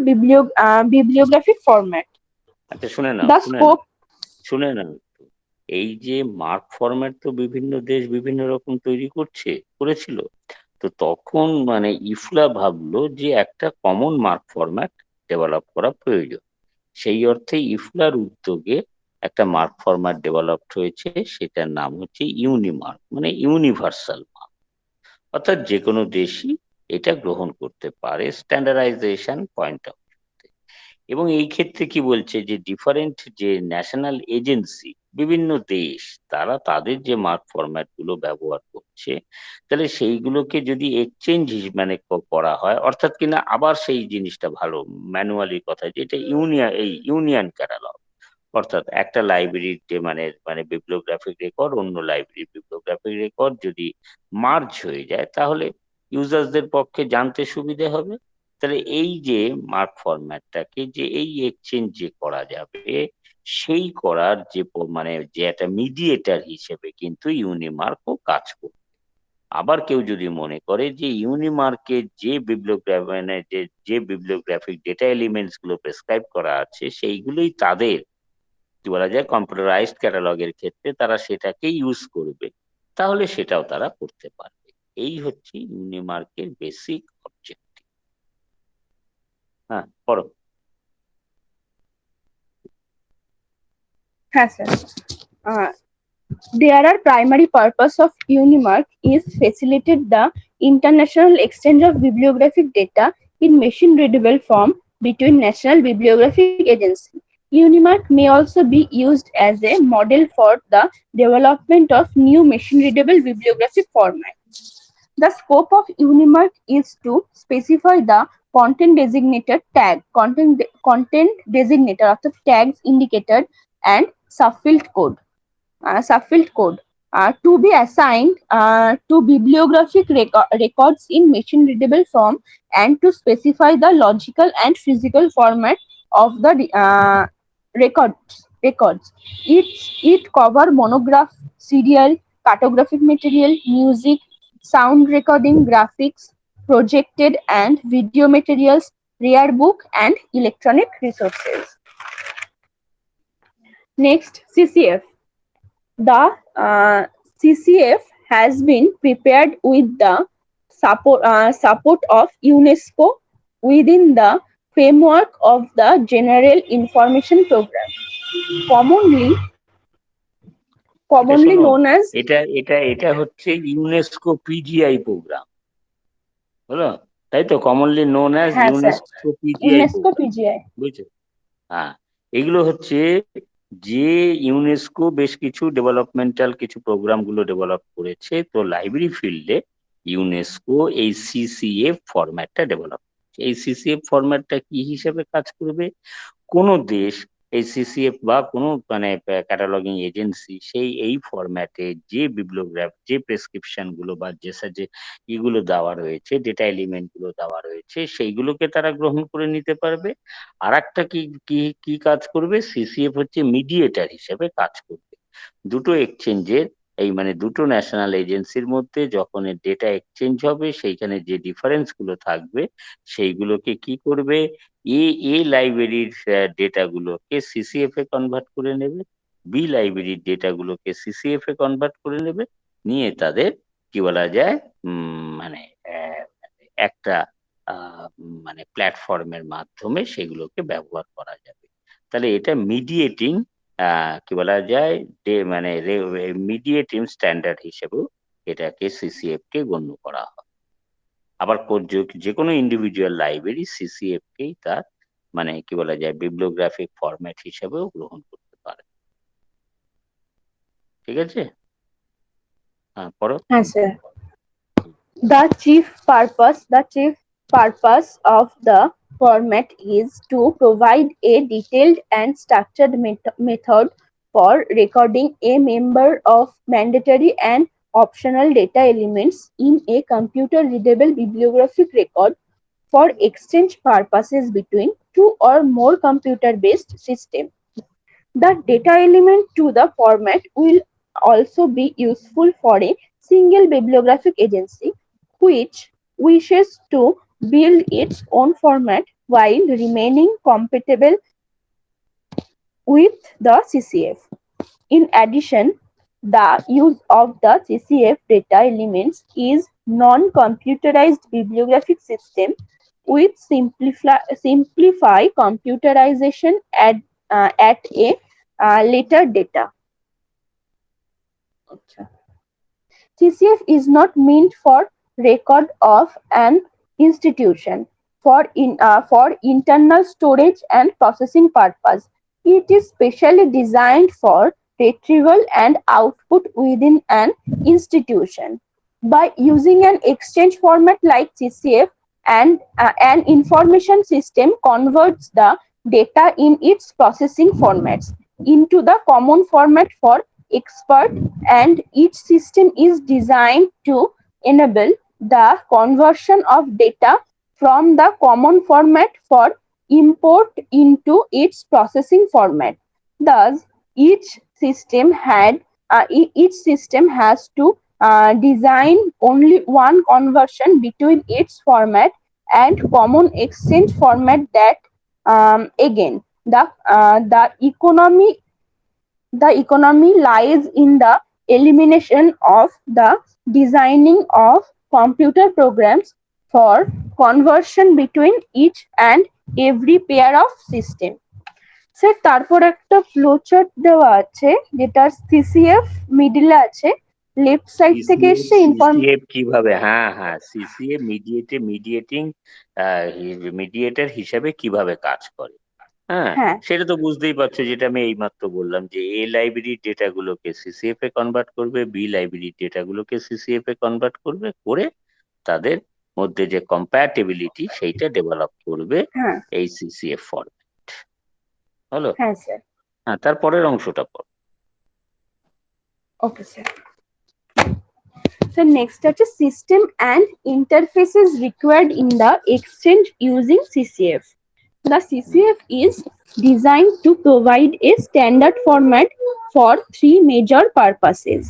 bibliographic format. আচ্ছা শুনে না, The scope. শুনে না, এই যে mark format তো বিভিন্ন দেশ বিভিন্ন রকম তৈরি করেছিল, তো তখন মানে ইফলা ভাবলো যে একটা কমন মার্ক ফরম্যাট ডেভেলপ করা প্রয়োজন। সেই অর্থে ইফলার উদ্যোগে একটা মার্ক ফরম্যাট ডেভেলপড হয়েছে, সেটার নাম হচ্ছে ইউনিমার্ক, মানে ইউনিভার্সাল মার্ক। অর্থাৎ যে কোনো দেশই এটা গ্রহণ করতে পারে স্ট্যান্ডার্ডাইজেশন পয়েন্ট অফ ভিউতে। এবং এই ক্ষেত্রে কি বলছে যে ডিফারেন্ট যে ন্যাশনাল এজেন্সি বিভিন্ন দেশ তারা তাদের যে মার্ক ফরম্যাট গুলো ব্যবহার করছে, তাহলে সেইগুলোকে যদি এক্সচেঞ্জ মানে করা হয়, অর্থাৎ কিনা আবার সেই জিনিসটা ভালো ম্যানুয়ালি কথা, যেটা ইউনিয়ন ক্যাটালগ, অর্থাৎ একটা লাইব্রেরির যে মানে বিবলিওগ্রাফিক রেকর্ড অন্য লাইব্রেরির বিবলিওগ্রাফিক রেকর্ড যদি মার্জ হয়ে যায়, তাহলে ইউজার্সদের পক্ষে জানতে সুবিধে হবে। তাহলে এই যে মার্ক ফরম্যাটটাকে যে এই এক্সচেঞ্জ যে করা যাবে, সেই করার যে মানে যে একটা মিডিয়েটার হিসেবে কিন্তু ইউনিমার্কও কাজ করবে। আবার কেউ যদি মনে করে যে ইউনিমার্কের যে মানে যে বিবলিওগ্রাফিক ডেটা এলিমেন্টস গুলো প্রেসক্রাইব করা আছে, সেইগুলোই তাদের কি বলা যায় কম্পিউটারাইজড ক্যাটালগের ক্ষেত্রে তারা সেটাকে ইউজ করবে, তাহলে সেটাও তারা করতে পারবে। এই হচ্ছে ইউনিমার্কের বেসিক অবজেক্টিভ। হ্যাঁ, পড়ো। হ্যাঁ sir, there are primary purpose of Unimark is facilitate the international exchange of bibliographic data in machine readable form between national bibliographic agency. Unimark may also be used as a model for the development of new machine readable bibliographic format. The scope of Unimark is to specify the content designated tag, content designator অর্থাৎ tags indicated and subfield code to be assigned to bibliographic records in machine readable form, and to specify the logical and physical format of the records. It cover monograph, serial, cartographic material, music, sound recording, graphics, projected and video materials, rare book and electronic resources. Next, CCF. The CCF has been prepared with the support of UNESCO within the framework of the General Information Program, commonly এটা শোনো, known as এটা এটা এটা হচ্ছে UNESCO PGI programme, বুঝলো? তাই তো, commonly known as হ্যাঁ স্যার, ইউনেস্কো পিজিআই UNESCO প্রোগ্রাম, PGI. বুঝছো? হ্যাঁ, এগুলো হচ্ছে যে ইউনেস্কো বেশ কিছু ডেভেলপমেন্টাল কিছু প্রোগ্রাম গুলো ডেভেলপ করেছে, তো লাইব্রেরি ফিল্ডে ইউনেস্কো এই সিসিএফ ফরম্যাটটা ডেভেলপ করেছে। এই সিসিএফ ফরম্যাটটা কি হিসেবে কাজ করবে? কোনো দেশ এই সিসিএফ বা কোনো মানে ক্যাটালগিং এজেন্সি সেই এই ফরম্যাটে যে বিবলিওগ্রাফ যে প্রেসক্রিপশন গুলো বা যে এগুলো দেওয়া রয়েছে, ডেটা এলিমেন্ট গুলো দেওয়া রয়েছে, সেইগুলোকে তারা গ্রহণ করে নিতে পারবে। আর একটা কি কি কি কাজ করবে, সিসিএফ হচ্ছে মিডিয়েটার হিসেবে কাজ করবে দুটো এক্সচেঞ্জের, এই মানে দুটো ন্যাশনাল এজেন্সির মধ্যে যখন ডেটা এক্সচেঞ্জ হবে, সেইখানে যে ডিফারেন্স গুলো থাকবে সেইগুলোকে কি করবে, এ এ লাইব্রেরির ডেটা গুলোকে সিসিএফ এ কনভার্ট করে নেবে, বি লাইব্রেরির ডেটা গুলোকে সিসিএফ এ কনভার্ট করে নেবে, নিয়ে তাদের কি বলা যায় মানে একটা মানে প্ল্যাটফর্মের মাধ্যমে সেগুলোকে ব্যবহার করা যাবে। তাহলে এটা মিডিয়েটিং কি বলা যায় মানে মিডিয়েটিং স্ট্যান্ডার্ড হিসেবেও এটাকে সিসিএফ কে গণ্য করা হয়। আবার যে কোনো ইন্ডিভিজুয়াল লাইব্রেরি সিসিএফ কেই তার মানে কি বলা যায় বিবলিওগ্রাফিক ফরম্যাট হিসেবেও গ্রহণ করতে পারে। ঠিক আছে, হ্যাঁ পড়ো। হ্যাঁ sir, the chief purpose of the format is to provide a detailed and structured method for recording a member of mandatory and optional data elements in a computer readable bibliographic record for exchange purposes between two or more computer based systems. The data element to the format will also be useful for a single bibliographic agency which wishes to build its own format while remaining compatible with the CCF. In addition, the use of the CCF data elements is non-computerized bibliographic system with simplify computerization at a later data. CCF is not meant for record of an institution for internal storage and processing purpose. It is specially designed for retrieval and output within an institution. By using an exchange format like CCF, and an information system converts the data in its processing formats into the common format for expert, and each system is designed to enable the conversion of data from the common format for import into its processing format. Thus, each system has to design only one conversion between its format and common exchange format. That again, the economy lies in the elimination of the designing of computer programs for conversion between each and every pair of system. Sir তারপর একটা flowchart দেওয়া আছে যেটা CCF মিডলে আছে, left side থেকে এসে CCF কিভাবে, CCF mediator হিসাবে কিভাবে কাজ করে, হ্যাঁ সেটা তো বুঝতেই পারছো, যেটা আমি এইমাত্র বললাম যে এ লাইব্রেরির ডেটা গুলোকে সিসিএফ এ কনভার্ট করবে, বি লাইব্রেরির ডেটা গুলোকে সিসিএফ এ কনভার্ট করবে, করে তাদের মধ্যে যে কম্প্যাটিবিলিটি সেইটা ডেভেলপ করবে হ্যাঁ এই সিসিএফ ফরম্যাট। হলো? হ্যাঁ স্যার। তারপরের অংশটা পর। Okay sir. So next আছে system and interfaces required in the exchange using CCF. The CCF is designed to provide a standard format for three major purposes.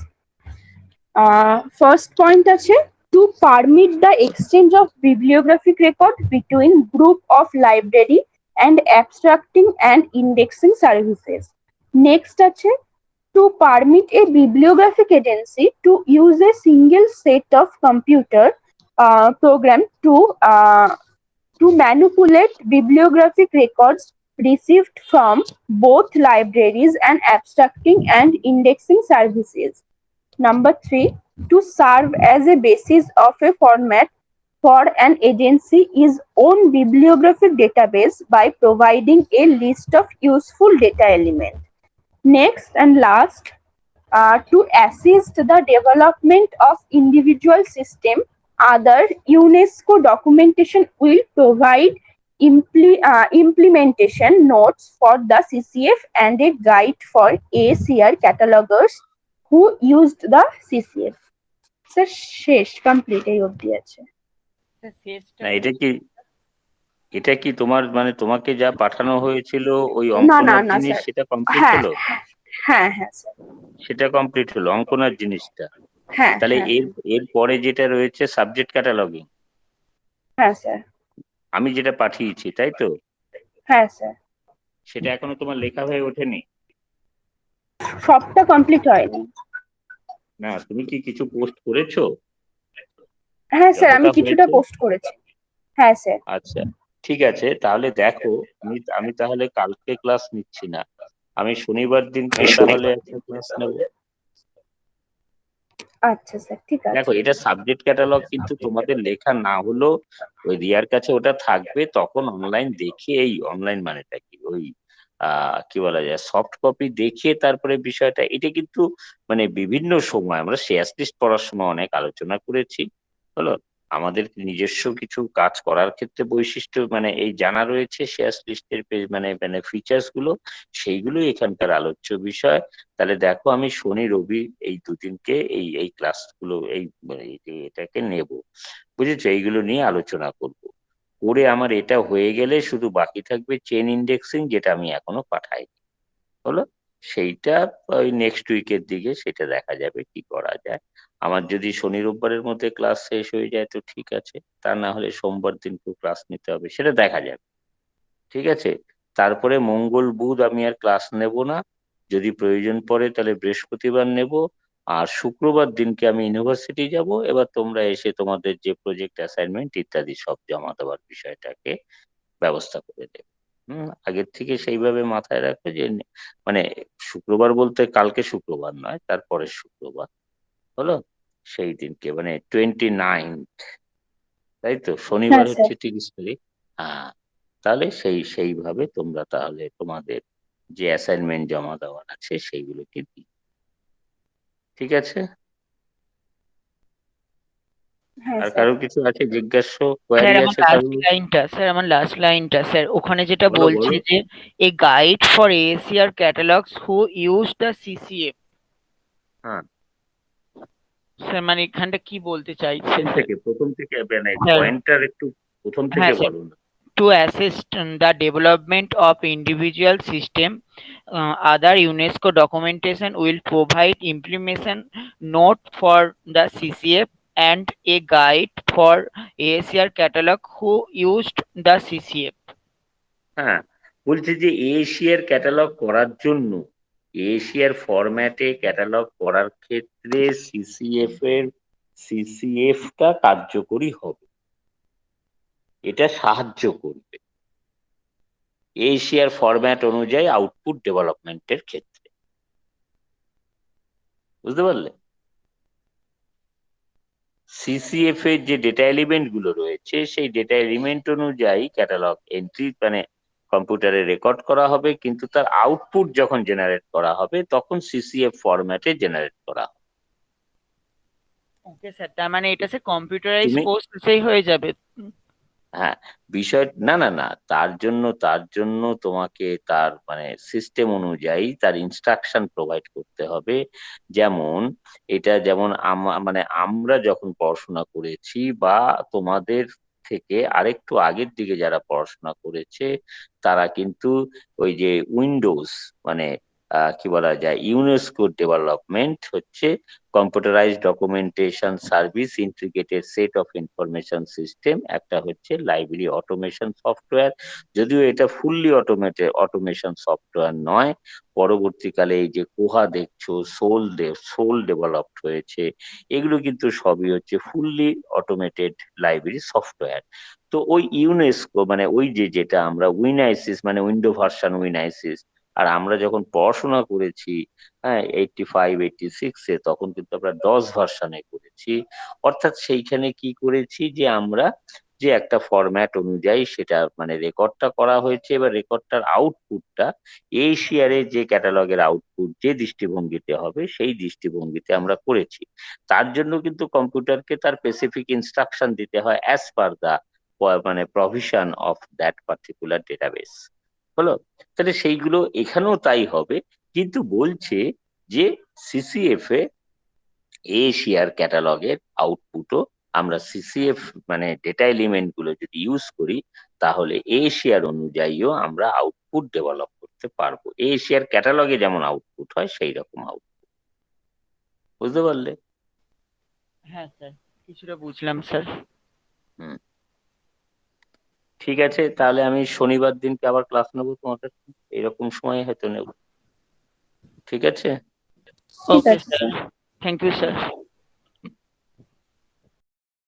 First point আছে to permit the exchange of bibliographic record between group of library and abstracting and indexing services. Next আছে to permit a bibliographic agency to use a single set of computer program to manipulate bibliographic records received from both libraries and abstracting and indexing services. Number 3, to serve as a basis of a format for an agency's own bibliographic database by providing a list of useful data elements. Next and last, to assist the development of individual system, other UNESCO documentation will provide implementation notes for the CCF and a guide for ACR catalogers who used the CCF. Sir শেষ, complete, এই অবধি আছে। এটা কি তোমার মানে তোমাকে যা পাঠানো হয়েছিল ওই না অঙ্কনার না জিনিস স্যার, সেটা কমপ্লিট হ্যাঁ হলো? হ্যাঁ হ্যাঁ স্যার, সেটা কমপ্লিট হলো অঙ্কনার জিনিসটা? হ্যাঁ তাহলে হ্যাঁ এর পরে যেটা রয়েছে সাবজেক্ট ক্যাটালগিং, হ্যাঁ স্যার, আমি যেটা পাঠিয়েছি তাই তো? হ্যাঁ স্যার। সেটা এখনো তোমার লেখা হয়ে ওঠেনি? সবটা কমপ্লিট হয়নি। না, তুমি কি কিছু পোস্ট করেছো? হ্যাঁ স্যার, আমি যতটা কিছুটা হয়েছে? পোস্ট করেছি। হ্যাঁ স্যার। আচ্ছা, ঠিক আছে, তাহলে দেখো, আমি তাহলে কালকে ক্লাস নিচ্ছি না, আমি শনিবার দিনকে তাহলে একটা ক্লাস নেব। আচ্ছা স্যার, ঠিক আছে। দেখো, এটা সাবজেক্ট ক্যাটালগ কিন্তু তোমাদের লেখা না হলেও ওই রিয়ার কাছে ওটা থাকবে, তখন অনলাইন দেখে, এই অনলাইন মানেটা কি, ওই কি বলা যায়, সফট কপি দেখে তারপরে বিষয়টা, এটা কিন্তু মানে বিভিন্ন সময় আমরা শেয়ার লিস্ট পড়ার সময় অনেক আলোচনা করেছি। হলো, আমাদের নিজস্ব কিছু কাজ করার ক্ষেত্রে বৈশিষ্ট্য মানে এই জানা রয়েছে শেয়ার লিস্টের মানে মানে ফিচার্স গুলো, সেইগুলোই এখানকার আলোচ্য বিষয়। তাহলে দেখো, আমি শনি রবি এই দুদিনকে এই এই ক্লাসগুলো এটাকে নেব, বুঝেছো? এইগুলো নিয়ে আলোচনা করব, করে আমার এটা হয়ে গেলে শুধু বাকি থাকবে চেন ইন্ডেক্সিং, যেটা আমি এখনো পাঠাইনি। হলো, সেইটা ওই নেক্সট উইকের দিকে সেটা দেখা যাবে কি করা যায়। আমার যদি শনি রোববারের মধ্যে ক্লাস শেষ হয়ে যায় তো ঠিক আছে, তা না হলে সোমবার দিনকেও ক্লাস নিতে হবে, সেটা দেখা যাবে। ঠিক আছে, তারপরে মঙ্গল বুধ আমি আর ক্লাস নেব না, যদি প্রয়োজন পড়ে তাহলে বৃহস্পতিবার নেব, আর শুক্রবার দিনকে আমি ইউনিভার্সিটি যাব। এবার তোমরা এসে তোমাদের যে প্রজেক্ট অ্যাসাইনমেন্ট ইত্যাদি সব জমা দেওয়ার বিষয়টাকে ব্যবস্থা করে দেবে। আগের থেকে সেইভাবে মাথায় রাখবে যে মানে শুক্রবার বলতে কালকে শুক্রবার নয়, তারপরের শুক্রবার। হলো, সেই দিনকে মানে 29, তাই তো? শনিবার হ্যাঁ স্যার। হচ্ছে 30 তারিখ। হ্যাঁ, তাহলে সেইভাবে তোমরা তাহলে তোমাদের যে অ্যাসাইনমেন্ট জমা দেওয়ার আছে সেইগুলোকে দিই। ঠিক আছে? হ্যাঁ আর স্যার। কারো কিছু আছে জিজ্ঞাস্য, স্যার কোয়ারি আমার আছে লাস্ট কারো? লাইনটা, স্যার ওখানে যেটা বলো বলছে বলো। যে a guide for AACR catalogues who use the CCF, হ্যাঁ, স্যার মানে এখানটা কি বলতে চাইছে স্যার? প্রথম থেকে মানে স্যার পয়েন্টটার একটু প্রথম থেকে হ্যাঁ স্যার, বলো না। to assist in the development of individual system, other UNESCO documentation will provide implementation note for the CCF and a guide for ASR catalog who used the CCF. হ্যাঁ, বলছে যে এশিয়ার ক্যাটালগ করার জন্য, এশিয়ার ফরম্যাটে ক্যাটালগ করার ক্ষেত্রে সিসিএফটা কার্যকরী হবে, এটা সাহায্য করবে এশিয়ার ফরম্যাট অনুযায়ী আউটপুট ডেভেলপমেন্টের ক্ষেত্রে। বুঝতে পারলে? সিসিএফ এর যে ডেটা এলিমেন্ট গুলো রয়েছে সেই ডেটা এলিমেন্ট অনুযায়ী ক্যাটালগ এন্ট্রি মানে কম্পিউটারে রেকর্ড করা হবে, কিন্তু তার আউটপুট যখন জেনারেট করা হবে তখন সিসিএফ ফরম্যাটে জেনারেট করা হবে। ওকে স্যার, তার মানে এটা সে কম্পিউটারাইজ তুমি প্রসেসেই হয়ে যাবে। হ্যাঁ, বিষয় না না না, তার জন্য তোমাকে তার মানে সিস্টেম অনুযায়ী তার ইনস্ট্রাকশন প্রোভাইড করতে হবে। যেমন এটা যেমন মানে আমরা যখন পড়াশোনা করেছি বা তোমাদের থেকে আরেকটু আগের দিকে যারা পড়াশোনা করেছে তারা কিন্তু ওই যে উইন্ডোজ মানে কি বলা যায়, ইউনেস্কো ডেভেলপমেন্ট হচ্ছে computerised documentation service integrated set of information system, একটা হচ্ছে লাইব্রেরি অটোমেশন সফটওয়্যার। যদিও এটা ফুললি অটোমেশন সফটওয়্যার নয়, পরবর্তীকালে এই যে কোহা দেখছো, সোল ডেভেলপড হয়েছে, এগুলো কিন্তু সবই হচ্ছে ফুললি অটোমেটেড লাইব্রেরি সফটওয়্যার। তো ওই ইউনেস্কো মানে ওই যে যেটা আমরা উইনাইসিস মানে উইন্ডো ভার্সন উইনাইসিস, আর আমরা যখন পড়াশোনা করেছি হ্যাঁ 85 86-এ, তখন কিন্তু আমরা ডস ভার্সনে করেছি। অর্থাৎ সেইখানে কি করেছি যে আমরা যে একটা ফরম্যাট অনুযায়ী সেটা মানে রেকর্ডটা করা হয়েছে, এবার রেকর্ডটার আউটপুটটা এশিয়ারে যে ক্যাটালগের আউটপুট যে দৃষ্টিভঙ্গিতে হবে সেই দৃষ্টিভঙ্গিতে আমরা করেছি। তার জন্য কিন্তু কম্পিউটারকে তার স্পেসিফিক ইনস্ট্রাকশন দিতে হয় অ্যাজ পার দা মানে provision of that particular database. হলো? তাহলে সেইগুলো এখানেও তাই হবে, কিন্তু বলছে যে সিসিএফ এ এশিয়ার ক্যাটালগের আউটপুটও আমরা সিসিএফ মানে ডেটা এলিমেন্ট গুলো যদি ইউজ করি তাহলে এশিয়ার অনুযায়ীও আমরা আউটপুট ডেভেলপ করতে পারবো, এশিয়ার ক্যাটালগে যেমন আউটপুট হয় সেই রকম আউটপুট। বুঝতে পারলে? হ্যাঁ স্যার, কিছুটা বুঝলাম স্যার। হুম, ঠিক আছে, তাহলে আমি শনিবার দিনকে আবার ক্লাস নেবো তোমাদের, এরকম সময় হয়তো নেব। ঠিক আছে? ঠিক ওকে আছে sir, sir. Thank you sir.